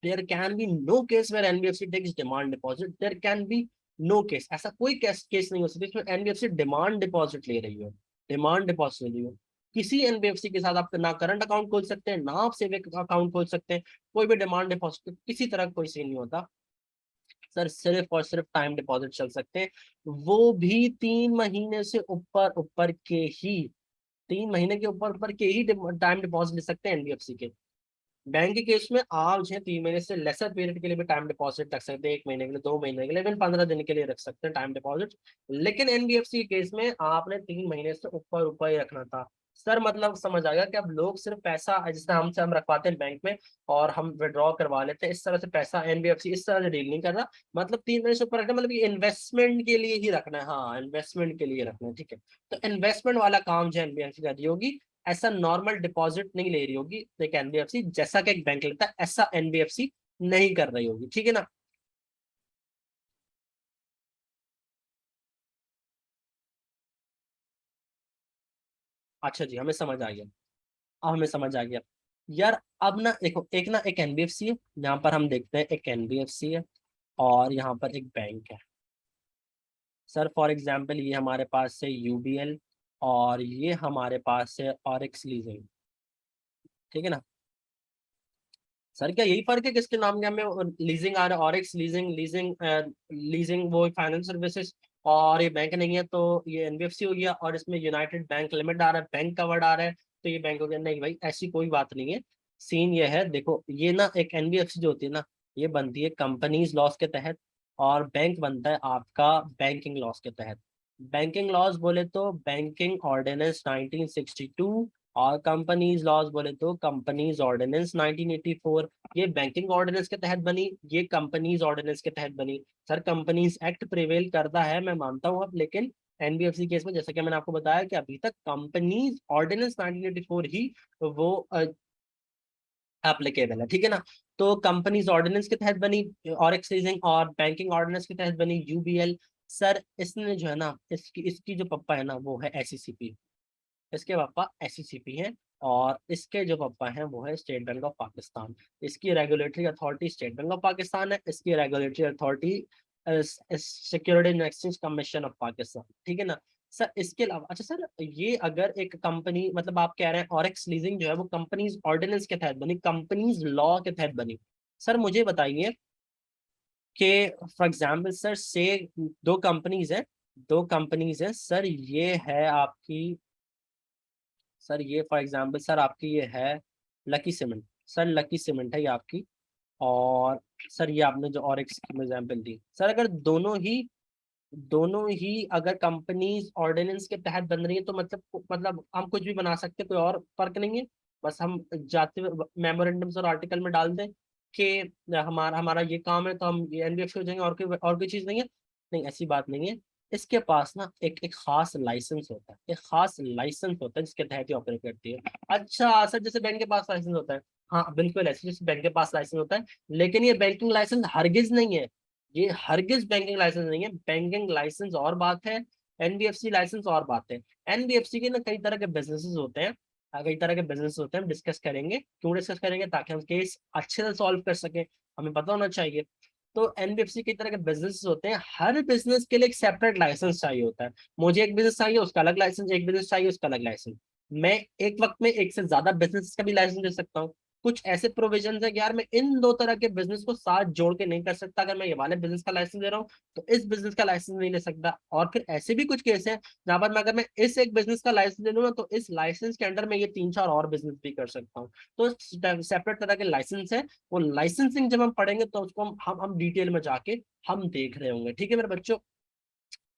There can be no case where NBFC takes demand deposit, there can be no case, ऐसा कोई केस नहीं हो सकता इसमें एनबीएफसी डिमांड डिपॉजिट ले रही हो, डिमांड डिपॉजिट ले रही हो। किसी एनबीएफसी के साथ आप ना करंट अकाउंट खोल सकते हैं ना आप सेविंग अकाउंट खोल सकते हैं, कोई भी डिमांड डिपॉजिट किसी तरह का कोई सीन नहीं होता। सर सिर्फ और सिर्फ टाइम डिपॉजिट चल सकते हैं, वो भी 3 महीने से ऊपर ऊपर के ही, 3 महीने के ऊपर ऊपर के ही टाइम डिपॉजिट ले सकते हैं एनबीएफसी के। बैंक के केस में आप जो है 3 महीने से लेसर पीरियड के लिए भी टाइम डिपॉजिट रख सकते हैं, 1 महीने के लिए, 2 महीने के लिए, इवन 15 दिन के लिए रख सकते हैं टाइम डिपॉजिट। लेकिन एनबीएफसी के केस में आपने 3 महीने से ऊपर ऊपर ही रखना था। सर मतलब समझ आ गया कि अब लोग सिर्फ पैसा जिससे हमसे हम रखवाते हैं बैंक में और हम विड्रॉ करवा लेते हैं, इस तरह से पैसा एनबीएफसी इस तरह से डील नहीं कर रहा। मतलब 3 महीने से ऊपर रखना मतलब ये इन्वेस्टमेंट के लिए ही रखना है, हाँ इन्वेस्टमेंट के लिए रखना है, ठीक है। तो इन्वेस्टमेंट वाला काम जो एनबीएफसी कर रही होगी, ऐसा नॉर्मल डिपॉजिट नहीं ले रही होगी एक एनबीएफसी, जैसा कि एक बैंक लेता है ऐसा एनबीएफसी नहीं कर रही होगी, ठीक है ना। अच्छा जी, हमें समझ आ गया, अब हमें समझ आ गया। यार अब ना देखो, एक ना एक एनबीएफसी है, यहाँ पर हम देखते हैं एक एनबीएफसी है और यहाँ पर एक बैंक है। सर फॉर एग्जांपल ये हमारे पास है यूबीएल और ये हमारे पास है ऑरिक्स लीजिंग, ठीक है ना। सर क्या यही फर्क है किसके नाम के हमें लीजिंग आ रहा है, ऑरिक्स लीजिंग, लीजिंग वो फाइनेंस सर्विसेज, और ये बैंक नहीं है तो ये एनबीएफसी हो गया, और इसमें यूनाइटेड बैंक लिमिटेड आ रहा है, बैंक का वर्ड आ रहा है तो ये बैंक हो गया। नहीं भाई ऐसी कोई बात नहीं है। सीन ये है, देखो ये ना एक एनबीएफसी जो होती है ना, ये बनती है कंपनीज लॉस के तहत और बैंक बनता है आपका बैंकिंग लॉस के तहत। बैंकिंग लॉज बोले तो बैंकिंग ऑर्डिनेंस 1962, और कंपनीज लॉज बोले तो कंपनीज ऑर्डिनेंस 1984। ये बैंकिंग ऑर्डिनेंस के तहत बनी, ये कंपनीज ऑर्डिनेंस के तहत बनी। सर कंपनीज एक्ट प्रिवेल करता है, मैं मानता हूँ अब, लेकिन एनबीएफसी केस में जैसा कि मैंने आपको बताया कि अभी तक कंपनीज ऑर्डिनेंस 1984 ही वो एप्लीकेबल है, ठीक है ना। तो कंपनीज ऑर्डिनेंस के तहत बनी और एक्सचेंजिंग, और बैंकिंग ऑर्डिनेंस के तहत बनी यूबीएल। सर इसने जो है ना, इसकी इसकी जो पप्पा है ना वो है एसईसीपी, इसके पापा एसईसीपी हैं, और इसके जो पापा हैं वो है स्टेट बैंक ऑफ पाकिस्तान। इसकी regulatory authority State Bank of Pakistan है, इसकी regulatory authority Security and Exchange Commission of Pakistan, ठीक है ना। सर इसके अलावा, अच्छा सर, ये अगर एक कंपनी, मतलब आप कह रहे हैं ऑरेक्स लीजिंग जो है वो कंपनीज ऑर्डिनेंस के तहत बनी, कंपनीज लॉ के तहत बनी। सर मुझे बताइए कि फॉर एग्जाम्पल सर से दो कंपनीज हैं सर, ये है आपकी, सर ये फॉर एग्जांपल सर आपकी ये है lucky cement. Sir lucky cement है ये आपकी, और सर ये आपने जो और एक स्कीम एग्जांपल दी, सर अगर दोनों ही अगर कंपनीज ऑर्डिनेंस के तहत बन रही है तो मतलब हम कुछ भी बना सकते हैं, कोई और फर्क नहीं है। बस हम जाते हुए मेमोरेंडम्स और आर्टिकल में डाल दें कि हमारा हमारा ये काम है तो हम ये एनबीएफसी हो जाएंगे, और कोई चीज नहीं है। नहीं, ऐसी बात नहीं है। इसके पास ना एक एक खास लाइसेंस होता है, एक खास लाइसेंस होता है जिसके तहत ये ऑपरेट करती है। अच्छा सर, जैसे बैंक के पास लाइसेंस होता है, हाँ बिल्कुल ऐसे जैसे बैंक के पास लाइसेंस होता है, लेकिन ये बैंकिंग लाइसेंस हरगिज नहीं है। ये हरगिज बैंकिंग लाइसेंस नहीं है। बैंकिंग लाइसेंस और बात है, एनबीएफसी लाइसेंस और बात है। एनबीएफसी के ना कई तरह के बिजनेसेस होते हैं, कई तरह के बिजनेस होते हैं, हम डिस्कस करेंगे। क्यों डिस्कस करेंगे? ताकि हम केस अच्छे से सॉल्व कर सके, हमें पता होना चाहिए। तो एनबीएफसी कई तरह के बिजनेस होते हैं, हर बिजनेस के लिए एक सेपरेट लाइसेंस चाहिए होता है। मुझे एक बिजनेस चाहिए उसका अलग लाइसेंस, एक बिजनेस चाहिए उसका अलग लाइसेंस। मैं एक वक्त में एक से ज्यादा बिजनेस का भी लाइसेंस दे सकता हूँ। कुछ ऐसे प्रोविजन है कि यार मैं इन दो तरह के बिजनेस को साथ जोड़ के नहीं कर सकता, अगर मैं ये वाले बिजनेस का लाइसेंस दे रहा हूँ तो इस बिजनेस का लाइसेंस नहीं ले सकता। और फिर ऐसे भी कुछ केस हैं जहां पर अगर मैं इस एक बिजनेस का लाइसेंस ले लूंगा तो इस लाइसेंस के अंडर में ये तीन चार और बिजनेस भी कर सकता हूँ। तो सेपरेट तरह के लाइसेंस है। वो लाइसेंसिंग जब हम पढ़ेंगे तो उसको हम डिटेल में जाके हम देख रहे होंगे, ठीक है मेरे बच्चों।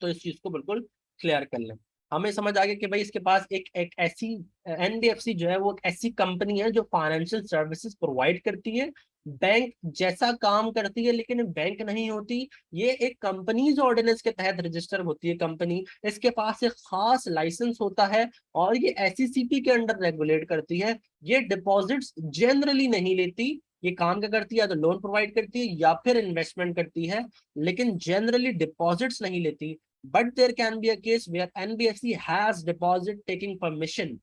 तो इस चीज को बिल्कुल क्लियर कर लें। हमें समझ आ गया कि भाई इसके पास एक एक ऐसी एनबीएफसी जो है वो एक ऐसी कंपनी है जो फाइनेंशियल सर्विसेज प्रोवाइड करती है, बैंक जैसा काम करती है लेकिन बैंक नहीं होती। ये एक कंपनीज ऑर्डिनेंस के तहत रजिस्टर होती है कंपनी, इसके पास एक खास लाइसेंस होता है, और ये एसईसीपी के अंडर रेगुलेट करती है। ये डिपॉजिट्स जनरली नहीं लेती। ये काम क्या करती है? या तो लोन प्रोवाइड करती है या फिर इन्वेस्टमेंट करती है, लेकिन जनरली डिपॉजिट्स नहीं लेती। But there can be a case where NBFC has deposit taking permission,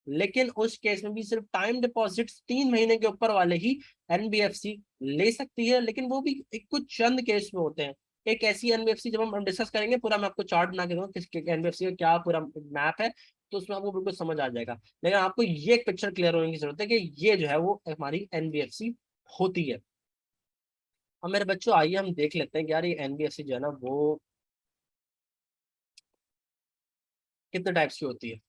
लेकिन उस केस में भी सिर्फ टाइम डिपॉजिट 3 महीने के ऊपर वाले ही एनबीएफसी ले सकती है, लेकिन वो भी एक कुछ चंद केस में होते हैं। एक ऐसी एनबीएफसी जब हम डिस्कस करेंगे, पूरा मैं आपको चार्ट बना के दूंगा किस एनबीएफसी का क्या पूरा मैप है, तो उसमें आपको बिल्कुल समझ आ जाएगा। लेकिन आपको ये एक पिक्चर क्लियर होने की जरूरत है कि ये जो है वो हमारी एनबीएफसी होती है। अब मेरे बच्चों आइए हम देख लेते हैं कि यार ये एनबीएफसी जो है ना वो कितने टाइप्स की होती है।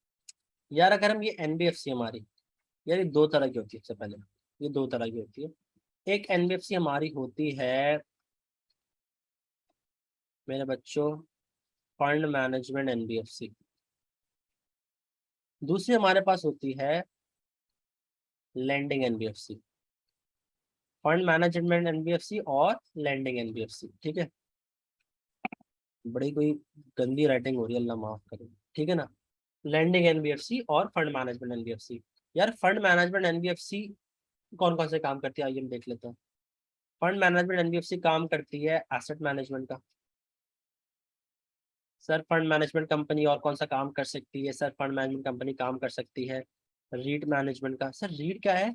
यार अगर हम ये एनबीएफसी हमारी, यार ये दो तरह की होती है। सबसे पहले ये दो तरह की होती है। एक एनबीएफसी हमारी होती है मेरे बच्चों फंड मैनेजमेंट एनबीएफसी। दूसरी हमारे पास होती है lending NBFC. Fund management NBFC और लैंडिंग एनबीएफसी, ठीक है। बड़ी कोई गंदी राइटिंग हो रही है, अल्लाह माफ करे, ठीक है ना। लैंडिंग एनबीएफसी और फंड मैनेजमेंट एनबीएफसी। यार फंड मैनेजमेंट एनबीएफसी कौन कौन से काम करती है आइए हम देख लेते हैं। फंड मैनेजमेंट एनबीएफसी काम करती है एसेट मैनेजमेंट का। सर फंड मैनेजमेंट कंपनी और कौन सा काम कर सकती है? सर फंड मैनेजमेंट कंपनी काम कर सकती है रीड मैनेजमेंट का। सर रीड क्या है?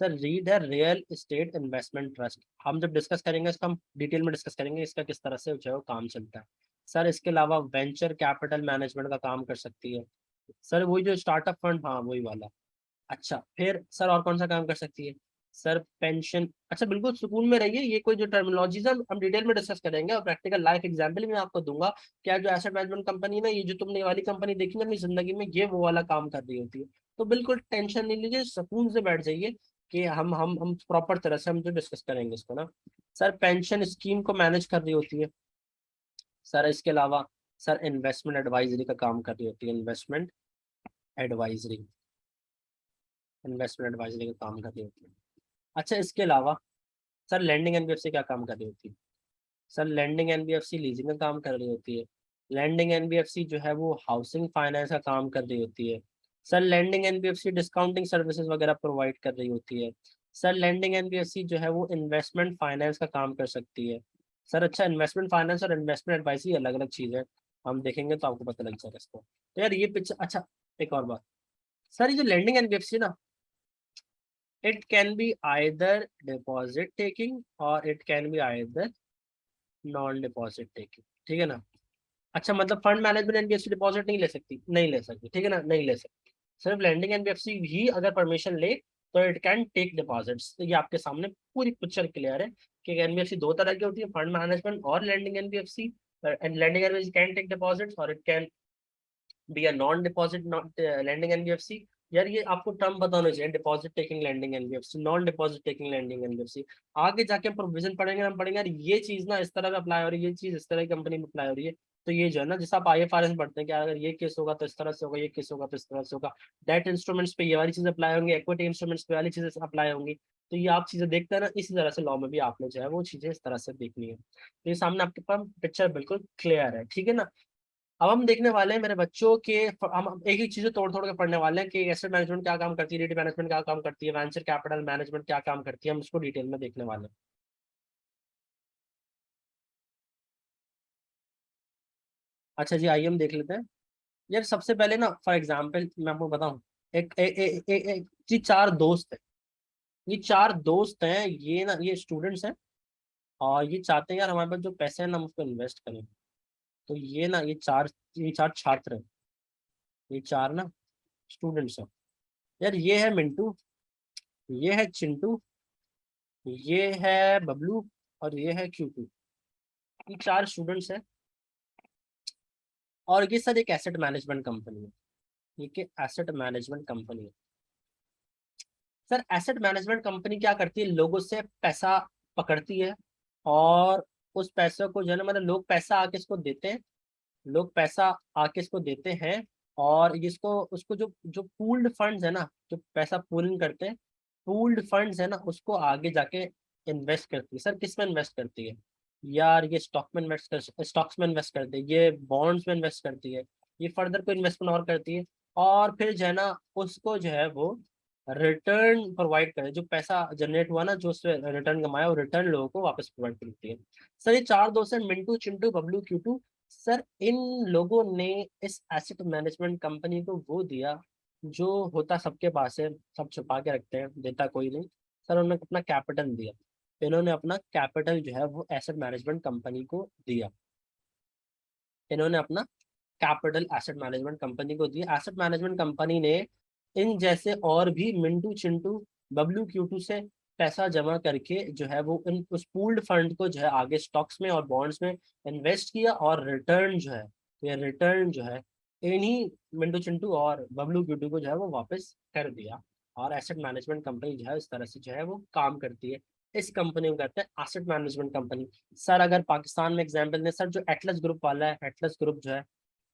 सर रीड है रियल एस्टेट इन्वेस्टमेंट ट्रस्ट। हम जब डिस्कस करेंगे इसका, हम डिटेल में डिस्कस करेंगे इसका किस तरह से जो है वो काम चलता है। सर इसके अलावा वेंचर कैपिटल मैनेजमेंट का काम कर सकती है। सर वही जो स्टार्टअप फंड, हाँ वही वाला। अच्छा फिर सर और कौन सा काम कर सकती है? Sir pension. अच्छा बिल्कुल सुकून में रहिए, ये कोई जो टर्मिनोलॉजीज है हम डिटेल में डिस्कस करेंगे, और प्रैक्टिकल लाइफ एग्जाम्पल भी मैं आपको दूंगा। क्या जो एसेट मैनेजमेंट कंपनी ना, ये जो तुमने ये वाली कंपनी देखी ना अपनी जिंदगी में, ये वो वाला काम कर रही होती है। तो बिल्कुल टेंशन नहीं लीजिए, सुकून से बैठ जाइए कि हम प्रॉपर तरह से हम जो डिस्कस करेंगे इसको ना। सर पेंशन स्कीम को मैनेज कर रही होती है। सर इसके अलावा सर इन्वेस्टमेंट एडवाइजरी का काम कर रही होती है, इन्वेस्टमेंट एडवाइजरी, इन्वेस्टमेंट एडवाइजरी का काम कर रही होती है। अच्छा इसके अलावा सर लैंडिंग एनबीएफसी क्या काम कर रही होती है? सर लैंडिंग एनबीएफसी लीजिंग का काम कर रही होती है। लैंडिंग एनबीएफसी जो है वो हाउसिंग फाइनेंस का काम कर रही होती है। Sir lending NBFC discounting services वगैरह प्रोवाइड कर रही होती है। सर लैंडिंग एनबीएफसी जो है वो इन्वेस्टमेंट फाइनेंस का काम कर सकती है। सर अच्छा इन्वेस्टमेंट फाइनेंस और इन्वेस्टमेंट एडवाइजरी अलग अलग चीज़ है, हम देखेंगे तो आपको पता लग जाएगा इसको। तो यार ये पिक्चर अच्छा, एक और बात, सर ये जो लैंडिंग एनबीएफसी ना, it can be either deposit taking और it can be either non deposit taking, ठीक है ना। अच्छा मतलब फंड मैनेजमेंट एनबीएफसी डिपॉजिट नहीं ले सकती, नहीं ले सकती, ठीक है ना, नहीं ले सकती। सिर्फ लैंडिंग एनबीएफसी ही अगर परमिशन ले तो इट कैन टेक डिपॉजिट्स। तो ये आपके सामने पूरी पिक्चर क्लियर है कि एनबीएफसी दो तरह की होती है, फंड मैनेजमेंट और lending NBFC. And lending NBFC can take deposits और it can be a non deposit not lending NBFC. यार ये आपको टर्म पता होना चाहिए, deposit taking lending NBFC, non deposit taking lending NBFC. आगे जाके हम प्रोविजन पढ़ेंगे, हम पढ़ेंगे यार ये चीज ना इस तरह का अप्लाई हो रही है, ये चीज इस तरह की कंपनी में अप्लाई हो रही है। तो ये जो है ना, जैसे आप आईएफआरएस में पढ़ते हैं कि अगर ये केस होगा तो इस तरह से होगा, ये केस होगा तो इस तरह से होगा, डेट इंस्ट्रूमेंट्स पे ये वाली चीज अप्लाई होंगी, इक्विटी इंस्ट्रूमेंट्स पे वाली चीजें अप्लाई होंगी। तो ये आप चीजें देखते हैं ना, इसी तरह से लॉ में भी आपने जो है वो चीजें इस तरह से देखनी है। तो ये सामने आपके पास पिक्चर बिल्कुल क्लियर है, ठीक है ना। अब हम देखने वाले हैं मेरे बच्चों के, हम एक एक चीजें तोड़ तोड़ के पढ़ने वाले हैं कि एसेट मैनेजमेंट क्या काम करती है, रिट मैनेजमेंट क्या काम करती है, वेंचर कैपिटल मैनेजमेंट क्या काम करती है, हम इसको डिटेल में देखने वाले हैं। अच्छा जी आइए हम देख लेते हैं। यार सबसे पहले ना फॉर एग्जाम्पल मैं आपको बताऊं, एक ए, ए, ए, ए, जी चार दोस्त हैं, ये चार दोस्त हैं, ये ना ये स्टूडेंट्स हैं और ये चाहते हैं यार हमारे पास जो पैसे हैं ना हम उसको इन्वेस्ट करें। तो ये चार छात्र हैं, ये चार ना स्टूडेंट्स हैं। यार ये है मिंटू, ये है चिंटू, ये है बबलू और ये है क्यूटू। ये चार स्टूडेंट्स हैं और ये सर एक एसेट मैनेजमेंट कंपनी है, ये कि एसेट मैनेजमेंट कंपनी है। सर एसेट मैनेजमेंट कंपनी क्या करती है, लोगों से पैसा पकड़ती है और उस पैसे को जो है ना, मतलब लोग पैसा आके इसको देते हैं, लोग पैसा आके इसको देते हैं और इसको उसको जो जो पूल्ड फंड्स है ना, जो पैसा पूलिंग करते हैं, पूल्ड फंड्स है ना, उसको आगे जाके इन्वेस्ट करती है। सर किस में इन्वेस्ट करती है? यार ये स्टॉक्स में इन्वेस्ट करती है, ये बॉन्ड्स में इन्वेस्ट करती है, ये फर्दर कोई इन्वेस्टमेंट और करती है और फिर जो है ना उसको जो है वो रिटर्न प्रोवाइड करे, जो पैसा जनरेट हुआ ना, जो उससे रिटर्न कमाया वो रिटर्न लोगों को वापस प्रोवाइड करती है। सर ये चार दोस्त हैं, मिंटू चिंटू बबलू क्यूटू। सर इन लोगों ने इस एसेट मैनेजमेंट कंपनी को वो दिया जो होता सबके पास है, सब छुपा के रखते हैं, देता कोई नहीं। सर उन्होंने अपना कैपिटल दिया, इन्होंने अपना कैपिटल जो है वो एसेट मैनेजमेंट कंपनी को दिया, इन्होंने अपना कैपिटल एसेट मैनेजमेंट कंपनी को दिया। एसेट मैनेजमेंट कंपनी ने इन जैसे और भी मिंटू चिंटू बबलू क्यूटू से पैसा जमा करके जो है वो इन उस पूल्ड फंड को जो है आगे स्टॉक्स में और बॉन्ड्स में इन्वेस्ट किया और रिटर्न जो है, तो ये रिटर्न जो है इन्हीं मिंटू चिंटू और बबलू क्यूटू को जो है वो वापस कर दिया। और एसेट मैनेजमेंट कंपनी जो है इस तरह से जो है वो काम करती है। इस कंपनी को कहते हैं एसेट मैनेजमेंट कंपनी। सर अगर पाकिस्तान में एग्जाम्पल दें सर, जो एटलस ग्रुप वाला है, एटलस ग्रुप जो है,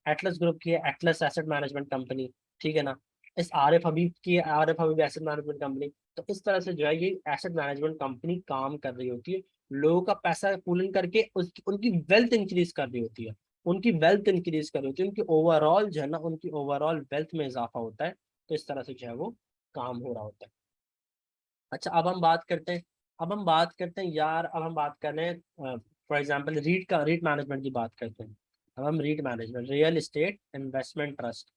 एटलस ग्रुप की है एटलस एसेट मैनेजमेंट कंपनी, ठीक है ना। इस आरिफ हबीब की है आरिफ हबीब एसेट मैनेजमेंट कंपनी। तो इस तरह से जो है ये एसेट मैनेजमेंट कंपनी काम कर रही होती है, लोगों का पैसा पूलिंग करके उनकी वेल्थ इंक्रीज कर रही होती है, उनकी वेल्थ इंक्रीज कर रही होती है, उनकी ओवरऑल जो है ना उनकी ओवरऑल वेल्थ में इजाफा होता है। तो इस तरह से जो है वो काम हो रहा होता है। अच्छा अब हम बात करते हैं, अब हम बात करते हैं यार, अब हम बात कर रहे हैं फॉर एग्जांपल रीट मैनेजमेंट की बात करते हैं। अब हम REIT management, real estate investment trust.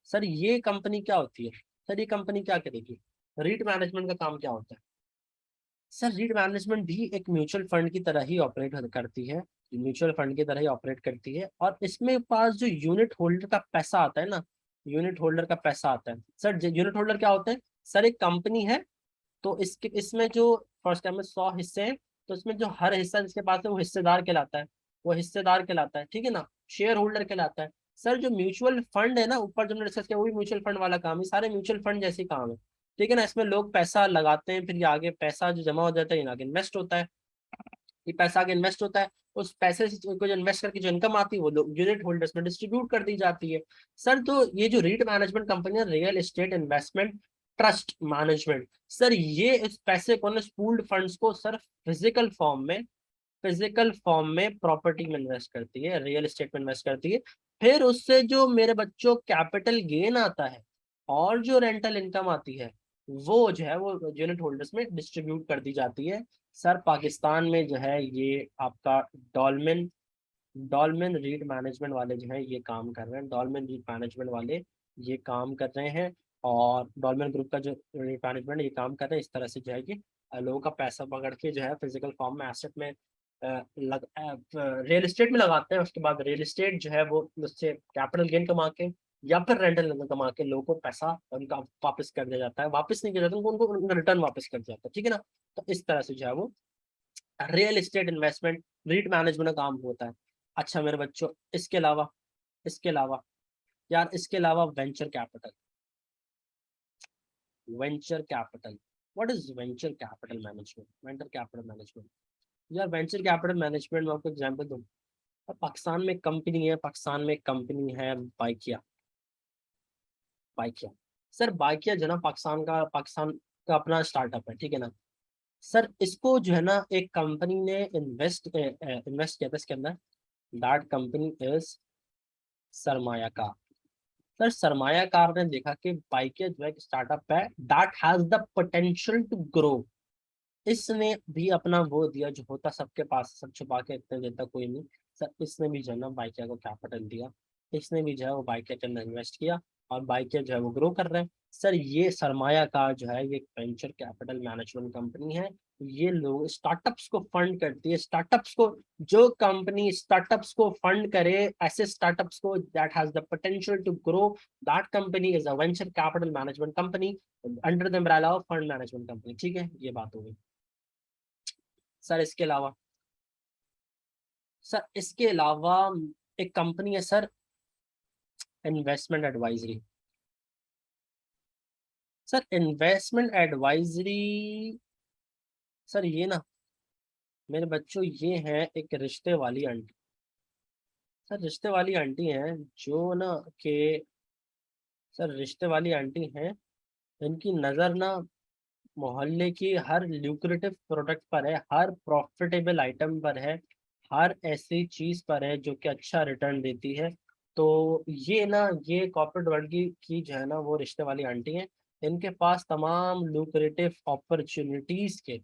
Sir ये कंपनी क्या होती है? सर ये कंपनी क्या करेगी? रीट मैनेजमेंट का काम क्या होता है? सर रीट मैनेजमेंट भी एक म्यूचुअल फंड की तरह ही ऑपरेट करती है, म्यूचुअल फंड की तरह ही ऑपरेट करती है और इसमें पास जो यूनिट होल्डर का पैसा आता है ना, यूनिट होल्डर का पैसा आता है। सर यूनिट होल्डर क्या होते हैं? सर एक कंपनी है, तो इसके इसमें जो फर्स्ट टाइम में 100 हिस्से हैं, तो इसमें जो हर हिस्सा जिसके पास है वो हिस्सेदार कहलाता है, वो हिस्सेदार कहलाता है, ठीक है ना, शेयर होल्डर कहलाता है। सर जो म्यूचुअल फंड है ना, ऊपर जो हमने डिस्कस किया वो भी म्यूचुअल फंड वाला काम है, सारे म्यूचुअल फंड जैसे ही काम है, ठीक है ना। इसमें लोग पैसा लगाते हैं, फिर ये आगे पैसा जो जमा हो जाता है ये आगे इन्वेस्ट होता है, ये पैसा आगे इन्वेस्ट होता है उस पैसे से को जो इन्वेस्ट करके जो इनकम आती है वो यूनिट होल्डर्स में डिस्ट्रीब्यूट कर दी जाती है। सर तो ये जो रीट मैनेजमेंट कंपनी है, real estate investment trust management, sir ये इस पैसे को ना, पूल्ड फंड्स को सर फिजिकल फॉर्म में प्रॉपर्टी में इन्वेस्ट करती है, रियल एस्टेट में इन्वेस्ट करती है। फिर उससे जो मेरे बच्चों कैपिटल गेन आता है और जो रेंटल इनकम आती है वो जो है वो यूनिट होल्डर्स में डिस्ट्रीब्यूट कर दी जाती है। सर पाकिस्तान में जो है ये आपका डॉल्मेन डॉल्मेन रीड मैनेजमेंट वाले जो है ये काम कर रहे हैं, डॉल्मेन रीड मैनेजमेंट वाले ये काम कर रहे हैं। और डॉल्मेन ग्रुप का जो रीड मैनेजमेंट ये काम कर रहे हैं इस तरह से जो है कि लोगों का पैसा पकड़ के जो है फिजिकल फॉर्म में एसेट में रियल एस्टेट में लगाते हैं। उसके बाद रियल एस्टेट जो है वो उससे कैपिटल गेन कमा के या फिर रेंटल इनकम कमा के लोगों को पैसा उनका वापस कर दिया जाता है, वापस नहीं किया जाता उनको, उनका रिटर्न वापस कर दिया जाता है, ठीक है ना। तो इस तरह से जो है वो real estate investment REIT management का काम होता है। अच्छा मेरे बच्चों, इसके अलावा यार, इसके अलावा venture capital what is venture capital management यार, वेंचर कैपिटल मैनेजमेंट में आपको एग्जांपल दूं। अब पाकिस्तान में कंपनी है बाइकिया। सर बाइकिया जो है ना, पाकिस्तान का अपना स्टार्टअप है, ठीक है ना। सर इसको जो है ना एक कंपनी ने इन्वेस्ट किया था इसके अंदर। That company is Sarmayakar. Sir Sarmayakar ने देखा कि बाइकिया जो है एक स्टार्टअप है that has the potential to grow. इसने भी अपना वो दिया जो होता सबके पास, सब छुपा के इतने देता कोई नहीं। सर इसने भी जो है ना बाइकिया को कैपिटल दिया, इसने भी जो है वो बाइकिया के अंदर इन्वेस्ट किया और बाइकिया जो है वो ग्रो कर रहे हैं। सर ये सरमायाकार जो है ये वेंचर कैपिटल मैनेजमेंट कंपनी है। ये लोग स्टार्टअप्स को फंड करती है, स्टार्टअप्स को, जो कंपनी स्टार्टअप्स को फंड करे, ऐसे स्टार्टअप्स को that has the potential to grow, that company is a venture capital management company under the umbrella of fund management company. ठीक है, ये बात हो गई। सर इसके अलावा एक कंपनी है sir, investment advisory. Sir investment advisory, sir ये ना मेरे बच्चों ये है एक रिश्ते वाली आंटी। सर रिश्ते वाली आंटी हैं जो ना के सर रिश्ते वाली आंटी हैं, इनकी नज़र ना मोहल्ले की हर ल्यूक्रेटिव प्रोडक्ट पर है, हर प्रॉफिटेबल आइटम पर है, हर ऐसी चीज पर है जो कि अच्छा रिटर्न देती है। तो ये कॉर्पोरेट वर्ल्ड की जो है ना वो रिश्ते वाली आंटी हैं। इनके पास तमाम लुक्रेटिव अपॉर्चुनिटीज के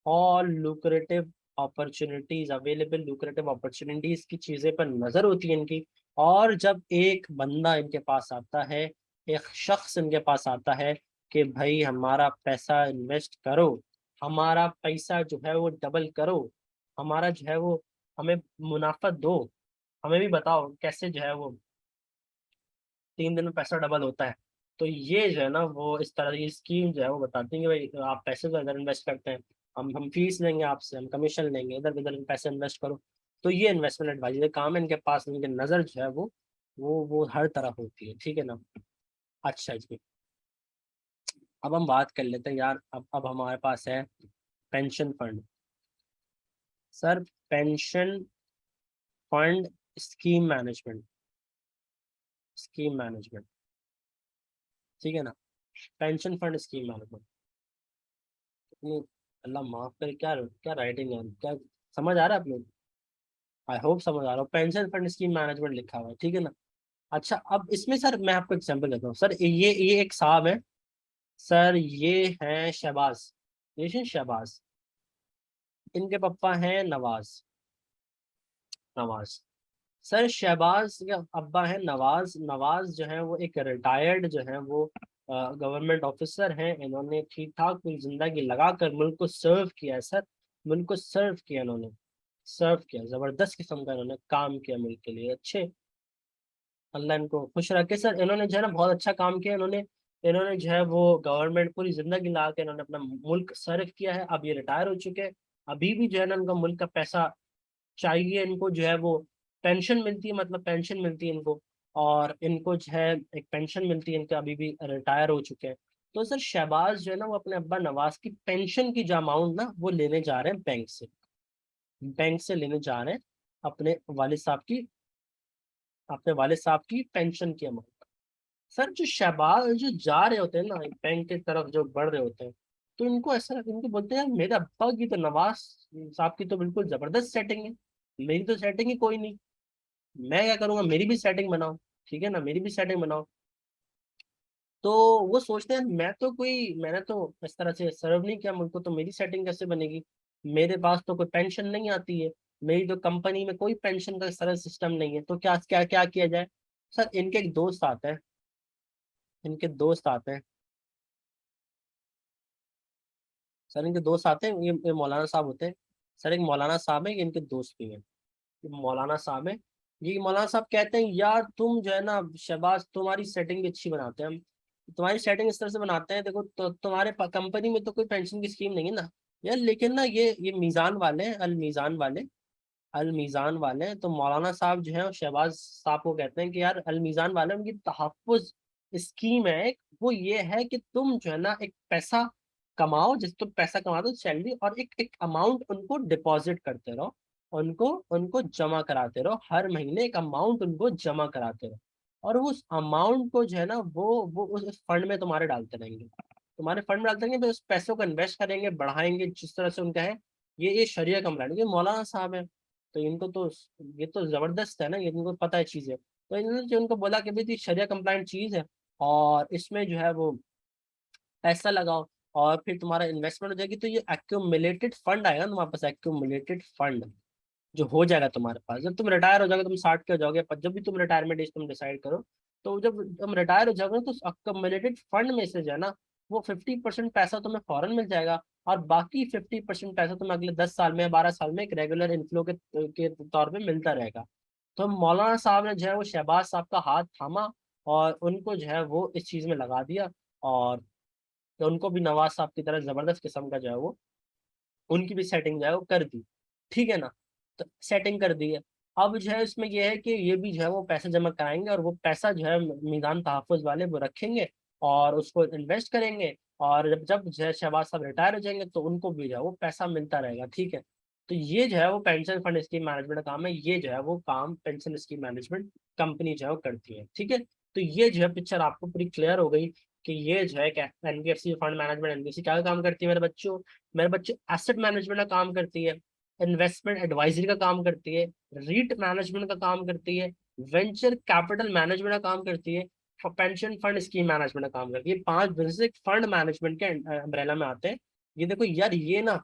all lucrative opportunities available lucrative opportunities की चीजें पर नजर होती है इनकी। और जब एक बंदा इनके पास आता है, एक शख्स इनके पास आता है कि भाई हमारा पैसा इन्वेस्ट करो, हमारा पैसा जो है वो डबल करो, हमारा जो है वो हमें मुनाफा दो, हमें भी बताओ कैसे जो है वो 3 दिन में पैसा डबल होता है। तो ये जो है ना वो इस तरह की स्कीम जो है वो बताती है कि भाई आप पैसे तो इधर इन्वेस्ट करते हैं, हम फीस लेंगे आपसे, हम कमीशन लेंगे, इधर उधर पैसे इन्वेस्ट करो। तो ये इन्वेस्टमेंट एडवाइजर काम है इनके पास, इनकी नज़र जो है वो हर तरफ होती है, ठीक है ना। अच्छा जी, अब हम बात कर लेते हैं यार, अब हमारे पास है pension fund. Sir pension fund scheme management, ठीक है ना। पेंशन फंड स्कीम मैनेजमेंट, इतनी अल्लाह माफ करे, क्या क्या राइटिंग है, क्या समझ आ रहा है आप लोग? आई होप समझ आ रहा हो, पेंशन फंड स्कीम मैनेजमेंट लिखा हुआ है, ठीक है ना। अच्छा अब इसमें सर मैं आपको एग्जांपल देता हूँ। सर ये एक साहब है, सर ये है शहबाज, ये है शहबाज, इनके पापा हैं नवाज। सर शहबाज के अब्बा है नवाज। नवाज जो है वो एक रिटायर्ड जो है वो गवर्नमेंट ऑफिसर हैं। इन्होंने ठीक ठाक पूरी जिंदगी लगाकर मुल्क को सर्व किया है सर, मुल्क को सर्व किया इन्होंने, सर्व किया, जबरदस्त किस्म का इन्होंने काम किया मुल्क के लिए। अच्छे, अल्लाह इनको खुश रखे। सर इन्होंने जो है ना बहुत अच्छा काम किया। इन्होंने इन्होंने जो है वो गवर्नमेंट पूरी जिंदगी ला के इन्होंने अपना मुल्क सर्व किया है। अब ये रिटायर हो चुके हैं, अभी भी जो है ना उनका मुल्क का पैसा चाहिए इनको, जो है वो पेंशन मिलती है, मतलब पेंशन मिलती है इनको। और इनको जो है एक पेंशन मिलती है, इनके अभी भी रिटायर हो चुके हैं। तो सर शहबाज जो है ना वो अपने अब्बा नवाज की पेंशन की जो अमाउंट ना वो लेने जा रहे हैं बैंक से। बैंक से लेने जा रहे हैं अपने वालिद साहब की अपने वालिद साहब की पेंशन की अमाउंट। सर जो शहबाज जो जा रहे होते हैं ना बैंक की तरफ जो बढ़ रहे होते हैं, तो इनको ऐसा इनको बोलते हैं यार मेरे अब्बा की तो नवाज साहब की तो बिल्कुल जबरदस्त सेटिंग है, मेरी तो सेटिंग ही कोई नहीं, मैं क्या करूंगा, मेरी भी सेटिंग बनाओ। ठीक है ना, मेरी भी सेटिंग बनाओ। तो वो सोचते हैं मैंने तो इस तरह से सर्व नहीं किया मुल्क को, तो मेरी सेटिंग कैसे बनेगी, मेरे पास तो कोई पेंशन नहीं आती है, मेरी तो कंपनी में कोई पेंशन का सरल सिस्टम नहीं है, तो क्या क्या क्या किया जाए। सर इनके एक दोस्त आते हैं, इनके दोस्त आते हैं सर इनके दोस्त आते हैं, ये मौलाना साहब होते हैं। सर एक मौलाना साहब है, ये इनके दोस्त भी हैं। ये मौलाना साहब है, ये मौलाना साहब कहते हैं यार तुम जो है ना शहबाज, तुम्हारी सेटिंग भी अच्छी बनाते हैं हम, तुम्हारी सेटिंग इस तरह से बनाते हैं, देखो तो तुम्हारे कंपनी में तो कोई पेंशन की स्कीम नहीं है ना यार, लेकिन ना ये मीजान वाले हैं, अल मीजान वाले हैं। तो मौलाना साहब जो है वो शहबाज साहब को कहते हैं कि यार अल मीजान वाले, उनकी तहफ्फुज स्कीम है एक, वो ये है कि तुम जो है ना एक पैसा कमाओ, जिस तुम पैसा कमाते हो सैलरी, और एक एक अमाउंट उनको डिपॉजिट करते रहो, उनको उनको जमा कराते रहो, हर महीने एक अमाउंट उनको जमा कराते रहो, और उस अमाउंट को जो है ना वो उस फंड में तुम्हारे डालते रहेंगे, तुम्हारे फंड में डालते रहेंगे, फिर उस पैसों को इन्वेस्ट करेंगे, बढ़ाएंगे जिस तरह से उनका है। ये शरिया कमरान, ये मौलाना साहब है, तो इनको तो ये तो जबरदस्त है ना, ये इनको पता है चीजें, तो इन्होंने जो उनको बोला कि भाई ये शरिया कंप्लाइंट चीज है, और इसमें जो है वो पैसा लगाओ, और फिर तुम्हारा इन्वेस्टमेंट हो जाएगी, तो ये एक्यूमुलेटेड फंड आएगा ना तुम्हारे पास, एक्यूमुलेटेड फंड जो हो जाएगा तुम्हारे पास जब तुम रिटायर हो जाओगे, तुम 60 के हो जाओगे, पर जब भी तुम रिटायरमेंट एज तुम डिसाइड करो, तो जब तुम रिटायर हो जाओगे तो अक्यूमुलेटेड फंड में से जो है ना वो 50% पैसा तुम्हें फौरन मिल जाएगा, और बाकी 50% पैसा तुम्हें अगले 10 साल में या 12 साल में एक रेगुलर इनफ्लो के तौर पे मिलता रहेगा। तो मौलाना साहब ने जो है वो शहबाज साहब का हाथ थामा, और उनको जो है वो इस चीज में लगा दिया, और उनको भी नवाज साहब की तरह जबरदस्त किस्म का जो है वो उनकी भी सेटिंग जो है वो कर दी। ठीक है ना, तो सेटिंग कर दी है। अब जो है इसमें ये है कि ये भी जो है वो पैसे जमा कराएंगे, और वो पैसा जो है मीज़ान तहफ़्फ़ुज़ वाले वो रखेंगे, और उसको इन्वेस्ट करेंगे, और जब जब जो है शहबाज साहब रिटायर हो जाएंगे तो उनको भी जो है वो पैसा मिलता रहेगा। ठीक है, तो ये जो है वो पेंशन फंड स्कीम मैनेजमेंट का काम है, ये जो है वो काम पेंशन स्कीम मैनेजमेंट कंपनी जो है वो करती है। ठीक है, तो ये जो है पिक्चर आपको पूरी क्लियर हो गई कि ये जो है क्या एनबीएफसी फंड मैनेजमेंट, एनबीएफसी क्या काम करती है मेरे बच्चे एसेट मैनेजमेंट का काम करती है, इन्वेस्टमेंट एडवाइजरी का काम करती है, रीट मैनेजमेंट का काम करती है, वेंचर कैपिटल मैनेजमेंट का काम करती है, पेंशन फंड स्कीम मैनेजमेंट का काम करती है। ये 5 बिजनेस फंड मैनेजमेंट के अम्ब्रेला में आते हैं। ये देखो यार, ये ना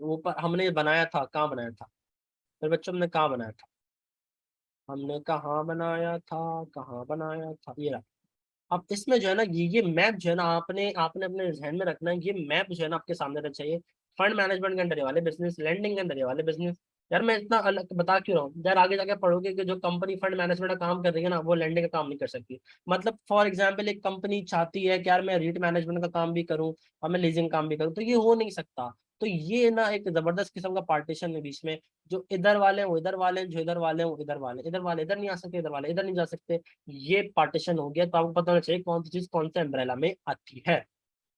ऊपर हमने बनाया था, कहाँ बनाया था मेरे बच्चों, हमने कहाँ बनाया था, हमने कहाँ बनाया था, कहाँ बनाया था, ये रहा। अब इसमें जो है ना ये मैप जो है ना आपने आपने अपने जहन में रखना है, ये मैप जो है ना आपके सामने रहना चाहिए। फंड मैनेजमेंट के अंदर ये वाले बिजनेस, लेंडिंग के अंदर ये वाले बिजनेस। यार मैं इतना अलग बता क्यों रहा हूँ यार, आगे जाके पढ़ोगे कि जो कंपनी फंड मैनेजमेंट का काम कर रही है ना वो लेंडिंग का काम नहीं कर सकती। मतलब फॉर एग्जाम्पल एक कंपनी चाहती है कि यार मैं रीट मैनेजमेंट का काम भी करूँ और मैं लीजिंग काम भी करूँ, तो ये हो नहीं सकता। तो ये ना एक जबरदस्त किस्म का पार्टीशन है बीच में, जो इधर वाले हैं वो इधर वाले हैं, जो इधर वाले हैं वो इधर वाले, इधर वाले इधर नहीं आ सकते, इधर वाले इधर नहीं जा सकते। ये पार्टीशन हो गया, तो आपको पता होना चाहिए कौन सी चीज कौन से अम्ब्रेला में आती है।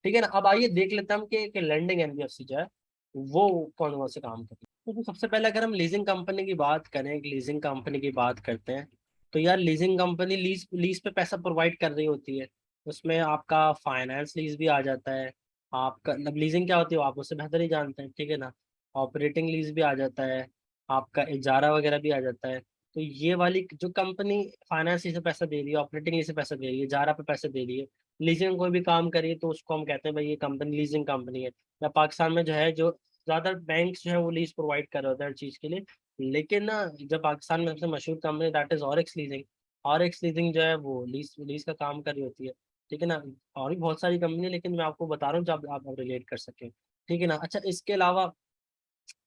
ठीक है ना, अब आइए देख लेते हैं हम कि लैंडिंग एनबीएफसी जो है वो कौन कौन से काम करती है। तो सबसे पहले अगर हम लीजिंग कंपनी की बात करें, लीजिंग कंपनी की बात करते हैं, तो यार लीजिंग कंपनी लीज लीज पे पैसा प्रोवाइड कर रही होती है। उसमें आपका फाइनेंस लीज भी आ जाता है, आपका मतलब लीजिंग क्या होती है वो आप उससे बेहतर ही जानते हैं। ठीक है ना, ऑपरेटिंग लीज भी आ जाता है, आपका इजारा वगैरह भी आ जाता है। तो ये वाली जो कंपनी फाइनेंस से पैसा दे रही है, ऑपरेटिंग से पैसा दे रही है, इजारा पे पैसा दे रही है, लीजिंग कोई भी काम करिए तो उसको हम कहते हैं भाई ये कंपनी लीजिंग कंपनी है। या पाकिस्तान में जो है जो ज्यादा बैंक जो है वो लीज प्रोवाइड कर रहे होते हैं हर चीज के लिए। लेकिन ना जब पाकिस्तान में सबसे मशहूर company that is Orix leasing, Orix leasing जो है वो लीज लीज का काम कर रही होती है। ठीक है ना, और भी बहुत सारी कंपनी है, लेकिन मैं आपको बता रहा हूँ जब आप रिलेट कर सकें। ठीक है ना, अच्छा इसके अलावा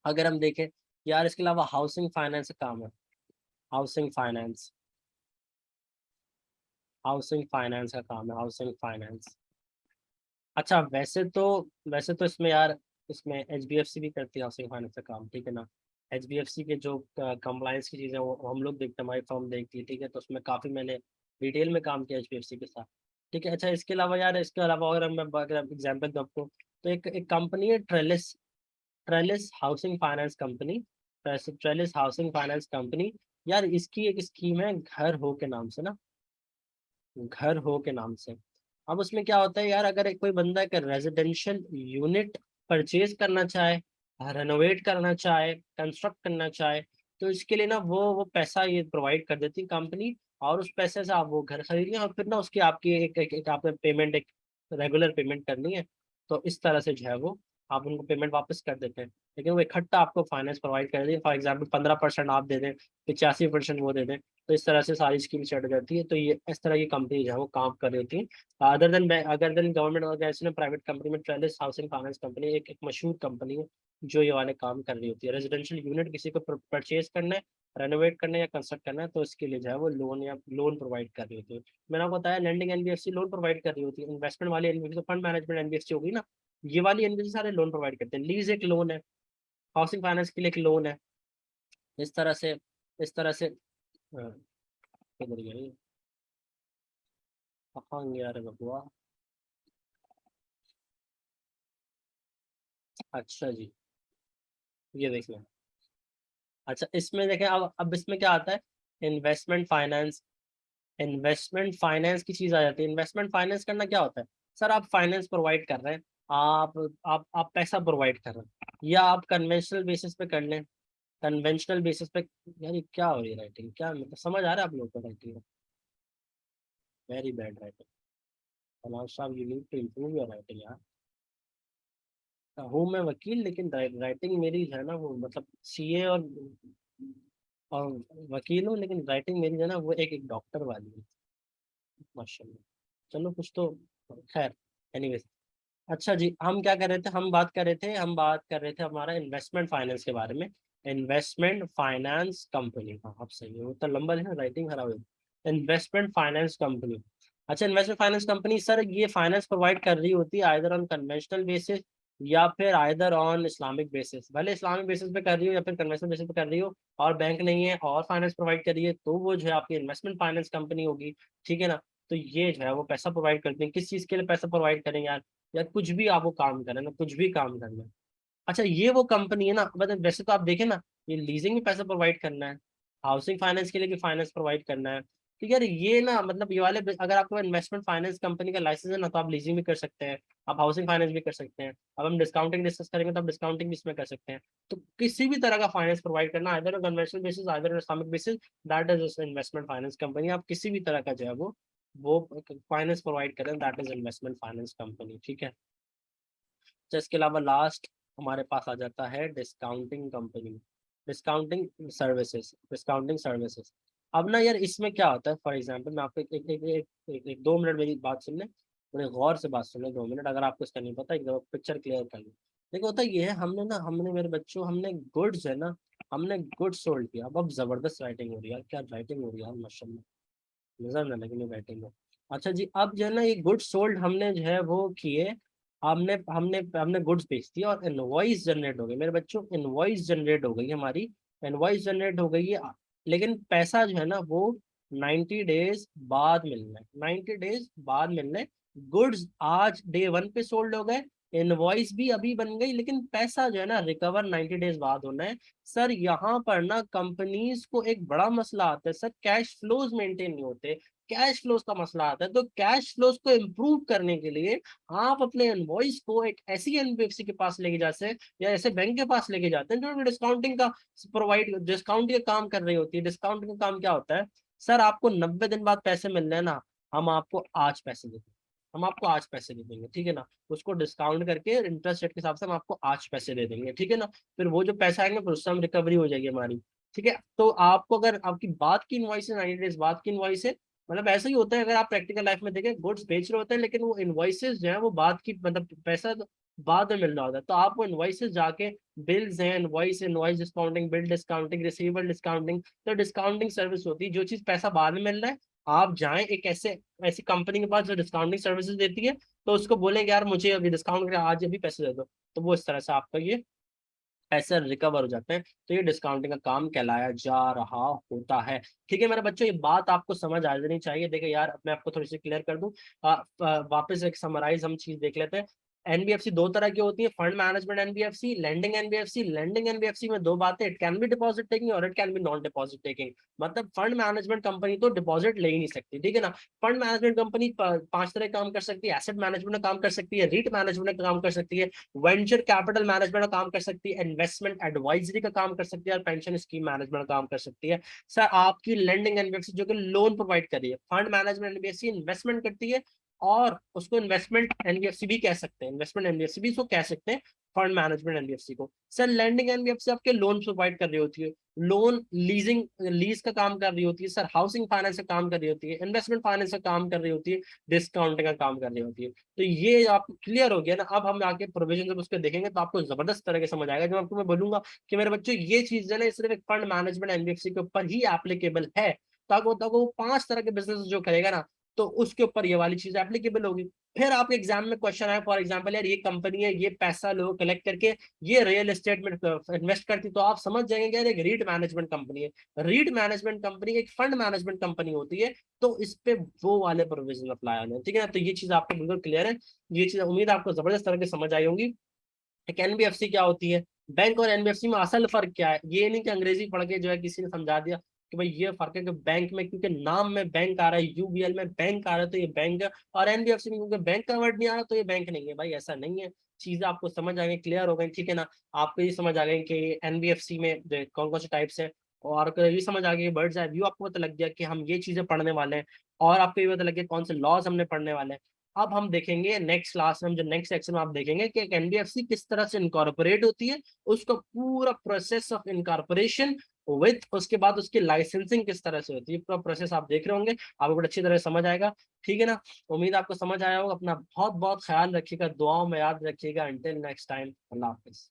अगर हम देखें, यार इसके अलावा हाउसिंग फाइनेंस का काम है, हाउसिंग फाइनेंस, हाउसिंग फाइनेंस का काम है, हाउसिंग फाइनेंस। अच्छा वैसे तो इसमें यार इसमें एचबीएफसी भी करती है हाउसिंग फाइनेंस का काम। ठीक है ना, एचबीएफसी के जो कंप्लायंस की चीज़ें वो हम लोग देखते हैं, हमारी फर्म देखती है। ठीक है, तो उसमें काफ़ी मैंने डिटेल में काम किया एचबीएफसी के साथ। ठीक है, अच्छा इसके अलावा यार, इसके अलावा अगर मैं अगर एग्जाम्पल दूँ आपको, तो एक एक कंपनी है trellis, trellis housing finance company, trellis housing finance company, यार इसकी एक स्कीम है घर हो के नाम से ना, घर हो के नाम से। अब उसमें क्या होता है यार, अगर कोई बंदा एक रेजिडेंशियल यूनिट परचेज करना चाहे, रेनोवेट करना चाहे, कंस्ट्रक्ट करना चाहे, तो इसके लिए ना वो पैसा ये प्रोवाइड कर देती है कंपनी, और उस पैसे से आप वो घर खरीदिए, और फिर ना उसकी आपकी एक आपने पेमेंट, एक रेगुलर पेमेंट करनी है, तो इस तरह से जो है वो आप उनको पेमेंट वापस कर देते हैं। लेकिन वो इकट्ठा आपको फाइनेंस प्रोवाइड कर दें, फॉर एग्जाम्पल 15% आप दे दें, 85% वो दे दें, तो इस तरह से सारी स्कीम चढ़ जाती है। तो ये इस तरह की कंपनी जो है वो काम कर रही होती है। Other than government organization, private company में ट्रेलिस हाउसिंग फाइनेंस कंपनी एक मशहूर कंपनी है जो ये वाले काम कर रही होती है। रेजिडेंशियल यूनिट किसी को परचेज करना है, रेनोवेट करना है या कंस्ट्रक्ट करना है, तो इसके लिए जो है वो लोन या लोन प्रोवाइड कर रही होती है। मैंने आपको बताया लैंडिंग एनबीएफसी लोन प्रोवाइड कर रही होती है, इन्वेस्टमेंट वाली एनबीएफसी, फंड मैनेजमेंट एनबीएफसी होगी ना, ये वाली एनबीएफसी सारे लोन प्रोवाइड करते हैं। लीज एक लोन है, हाउसिंग फाइनेंस के लिए एक लोन है। इस तरह से, इस तरह से हाँ, किधर गई, कहाँ गया रे बबुआ। अच्छा जी, ये देख लें। अच्छा इसमें देखें, अब इसमें क्या आता है, इन्वेस्टमेंट फाइनेंस। इन्वेस्टमेंट फाइनेंस की चीज आ जाती है। इन्वेस्टमेंट फाइनेंस करना क्या होता है, सर आप फाइनेंस प्रोवाइड कर रहे हैं, आप पैसा प्रोवाइड कर रहे हैं, या आप कन्वेंशनल बेसिस पे कर लें, कन्वेंशनल बेसिस पे। यार ये क्या हो रही है राइटिंग, क्या मतलब समझ आ रहा है आप लोगों को writing? Very bad writing, Kamal साहब, you need to improve your writing यार। हूँ मैं वकील, लेकिन राइटिंग मेरी जो है ना वो मतलब सीए और वकील हूँ, लेकिन राइटिंग मेरी जो है ना वो एक डॉक्टर वाली है, माशाल्लाह। चलो कुछ तो, खैर, एनीवेज। अच्छा जी, हम क्या कर रहे थे, हम बात कर रहे थे हमारा इन्वेस्टमेंट फाइनेंस के बारे में। इन्वेस्टमेंट फाइनेंस कंपनी, हाँ अब सही है, वो तो लंबा है ना, राइटिंग खराब है। Investment finance company. अच्छा, इन्वेस्टमेंट फाइनेंस कंपनी सर ये फाइनेंस प्रोवाइड कर रही होती है आइदर ऑन कन्वेंशनल बेसिस या फिर आइदर ऑन इस्लामिक बेसिस। भले इस्लामिक बेसिस पे कर रही हो या फिर कन्वेंशनल बेसिस पे कर रही हो, और बैंक नहीं है और फाइनेंस प्रोवाइड कर रही है, तो वो जो है आपकी इन्वेस्टमेंट फाइनेंस कंपनी होगी। ठीक है ना? तो ये जो है वो पैसा प्रोवाइड करते हैं। किस चीज के लिए पैसा प्रोवाइड करेंगे यार? या कुछ भी आपको काम करना है ना, कुछ भी काम करना है। अच्छा, ये वो कंपनी है ना, मतलब वैसे तो आप देखें ना, ये लीजिंग में पैसा प्रोवाइड करना है, हाउसिंग फाइनेंस के लिए भी फाइनेंस प्रोवाइड करना है। तो यार ये ना मतलब ये वाले, अगर आपको इन्वेस्टमेंट फाइनेंस कंपनी का लाइसेंस है ना, तो आप लीजिंग भी कर सकते हैं, आप हाउसिंग फाइनेंस भी कर सकते हैं। अब हम डिस्काउंटिंग डिस्कस करेंगे तो आप डिस्काउंटिंग भी इसमें कर सकते हैं। तो किसी भी तरह का फाइनेंस प्रोवाइड करना, either conventional basis either Islamic basis, that is investment finance company. आप किसी भी तरह का जो है वो फाइनेंस प्रोवाइड करें, that is investment finance company. ठीक है? तो इसके अलावा लास्ट हमारे पास आ जाता है discounting company, discounting services, discounting services. अब ना यार इसमें क्या होता है, फॉर एग्जांपल मैं आपको एक 2 मिनट मेरी बात सुन लें, बड़े गौर से बात सुन लें 2 मिनट, अगर आपको इसका नहीं पता एकदम पिक्चर क्लियर कर लें। देखो होता ये है, हमने मेरे बच्चों, हमने गुड्स है ना, हमने गुड्स सोल्ड किया। अब जबरदस्त राइटिंग हो रही है यार, क्या राइटिंग हो रही है यार, माशाल्लाह, नजर ना लगे मेरी राइटिंग में। अच्छा जी, अब जो है ना ये गुड्स सोल्ड हमने जो है वो किए, हमने हमने हमने गुड्स बेच दिया और इनवॉइस जनरेट हो गई मेरे बच्चों, इनवॉइस जनरेट हो गई हमारी, इनवॉइस जनरेट हो गई है। लेकिन पैसा जो है ना वो 90 डेज बाद मिलना है, 90 डेज बाद मिलना है। गुड्स आज डे 1 पे सोल्ड हो गए, इनवॉइस भी अभी बन गई, लेकिन पैसा जो है ना रिकवर 90 डेज बाद होना है। सर यहाँ पर ना कंपनीज को एक बड़ा मसला आता है सर, कैश फ्लोज मेंटेन नहीं होते, कैश फ्लोज का मसला आता है। तो कैश फ्लोज को इम्प्रूव करने के लिए आप अपने इनवॉइस को एक ऐसी एनबीएफसी के पास लेके जाते हैं या ऐसे बैंक के पास लेके जाते हैं जो डिस्काउंटिंग का डिस्काउंट का काम कर रही होती है। डिस्काउंटिंग का काम क्या होता है, सर आपको 90 दिन बाद पैसे मिल रहे हैं ना, हम आपको आज पैसे देते हैं, हम आपको आज पैसे दे देंगे। ठीक है ना? उसको डिस्काउंट करके इंटरेस्ट रेट के हिसाब से हम आपको आज पैसे दे देंगे। ठीक है ना? फिर वो जो पैसा आएंगे फिर उससे हम रिकवरी हो जाएगी हमारी। ठीक है? तो आपको अगर आपकी बात की इनवॉइस है, 90 डेज बाद की इनवॉइस है, मतलब ऐसा ही होता है। अगर आप प्रैक्टिकल लाइफ में देखें, गुड्स बेच रहे होते हैं लेकिन वो इनवॉइसेस जो है वो बाद की, मतलब पैसा तो बाद में मिल रहा होता है। तो आपको इनवॉइसेस जाके, बिल्स हैं, invoice, invoice discounting, bill discounting, receivable discounting, तो डिस्काउंटिंग सर्विस होती है। जो चीज पैसा बाद में मिल रहा है, आप जाएं एक ऐसी कंपनी के पास जो डिस्काउंटिंग सर्विसेज देती है, तो उसको बोलेंगे यार मुझे अभी डिस्काउंट आज अभी पैसे दे दो, तो वो इस तरह से आपका ये पैसे रिकवर हो जाते हैं। तो ये डिस्काउंटिंग का काम कहलाया जा रहा होता है। ठीक है मेरे बच्चों, ये बात आपको समझ आ जानी चाहिए। देखिए यार, मैं आपको थोड़ी सी क्लियर कर दूं, वापस एक समराइज हम चीज देख लेते हैं। एनबीएफसी दो तरह की होती है, fund management NBFC, lending NBFC. Lending NBFC में दो बातें, it can be deposit taking और it can be non deposit taking. मतलब फंड मैनेजमेंट कंपनी तो डिपॉजिट ले ही नहीं सकती, ठीक है ना। फंड मैनेजमेंट कंपनी पांच तरह काम कर सकती है, एसेट मैनेजमेंट का काम कर सकती है, रीट मैनेजमेंट का काम कर सकती है, वेंचर कैपिटल मैनेजमेंट का काम कर सकती है, इन्वेस्टमेंट एडवाइजरी का काम कर सकती है, और पेंशन स्कीम मैनेजमेंट का काम कर सकती है। सर आपकी लेंडिंग एनबीएफसी जो कि लोन प्रोवाइड कर रही है, फंड मैनेजमेंट एनबीएफसी इन्वेस्टमेंट करती है, और उसको इन्वेस्टमेंट एनबीएफसी भी कह सकते हैं, इन्वेस्टमेंट एनबीएफसी भी इसको कह सकते हैं, फंड मैनेजमेंट एनबीएफसी को। सर लैंडिंग एनबीएफसी आपके लोन प्रोवाइड कर रही होती है, लोन लीजिंग लीज का काम कर रही होती है, सर हाउसिंग फाइनेंस का काम कर रही होती है, इन्वेस्टमेंट फाइनेंस का काम कर रही होती है, डिस्काउंटिंग का काम कर रही होती है। तो ये आपको क्लियर हो गया ना। अब हम आके प्रोविजन जब उसके देखेंगे तो आपको जबरदस्त तरह के समझ आएगा, जब आपको मैं बोलूंगा कि मेरे बच्चों ये चीज है ना सिर्फ एक फंड मैनेजमेंट एनबीएफसी के ऊपर ही एप्लीकेबल है, तो वो पांच तरह के बिजनेस जो करेगा ना, तो उसके ऊपर ये वाली चीज एप्लीकेबल होगी। फिर आपके एग्जाम में क्वेश्चन आया फॉर एग्जांपल, यार ये कंपनी है, ये पैसा लोग कलेक्ट करके ये रियल एस्टेट में इन्वेस्ट करती, तो आप समझ जाएंगे कि यार एक रीट मैनेजमेंट कंपनी है। रीट मैनेजमेंट कंपनी एक फंड मैनेजमेंट कंपनी होती है, तो इस पे वो वाले प्रोविजन अप्लाई होने, ठीक है ना। तो ये चीज आपको बिल्कुल क्लियर है, ये चीज उम्मीद आपको जबरदस्त तरह की समझ आई होगी। एक एनबीएफसी क्या होती है, बैंक और एनबीएफसी में असल फर्क क्या है, ये नहीं कि अंग्रेजी पढ़ के जो है किसी ने समझा दिया कि भाई ये फर्क है कि बैंक में क्योंकि नाम में बैंक आ रहा है, यूबीएल में बैंक आ रहा है तो ये बैंक है, और एनबीएफसी में क्योंकि बैंक का वर्ड नहीं आ रहा तो ये बैंक नहीं है। भाई ऐसा नहीं है, चीजें आपको समझ आ गई, क्लियर हो गई, ठीक है ना। आपको ये समझ आ गई कि एनबीएफसी में कौन कौन से टाइप्स है, और ये समझ आ गई बर्ड्स आई व्यू, आपको पता लग गया कि हम ये चीजें पढ़ने वाले हैं, और आपको ये पता लग गया कौन से लॉज हमने पढ़ने वाले हैं। अब हम देखेंगे नेक्स्ट क्लास में, हम जो नेक्स्ट सेक्शन में आप देखेंगे कि एक एनबीएफसी किस तरह से इनकॉर्पोरेट होती है, उसका पूरा प्रोसेस ऑफ इनकॉर्पोरेशन विथ उसके बाद उसकी लाइसेंसिंग किस तरह से होती है, पूरा प्रोसेस आप देख रहे होंगे, आपको बड़ी अच्छी तरह समझ आएगा, ठीक है ना। उम्मीद आपको समझ आया होगा। अपना बहुत बहुत ख्याल रखिएगा, दुआओं में याद रखिएगा। अंटिल नेक्स्ट टाइम, अल्लाह हाफिज।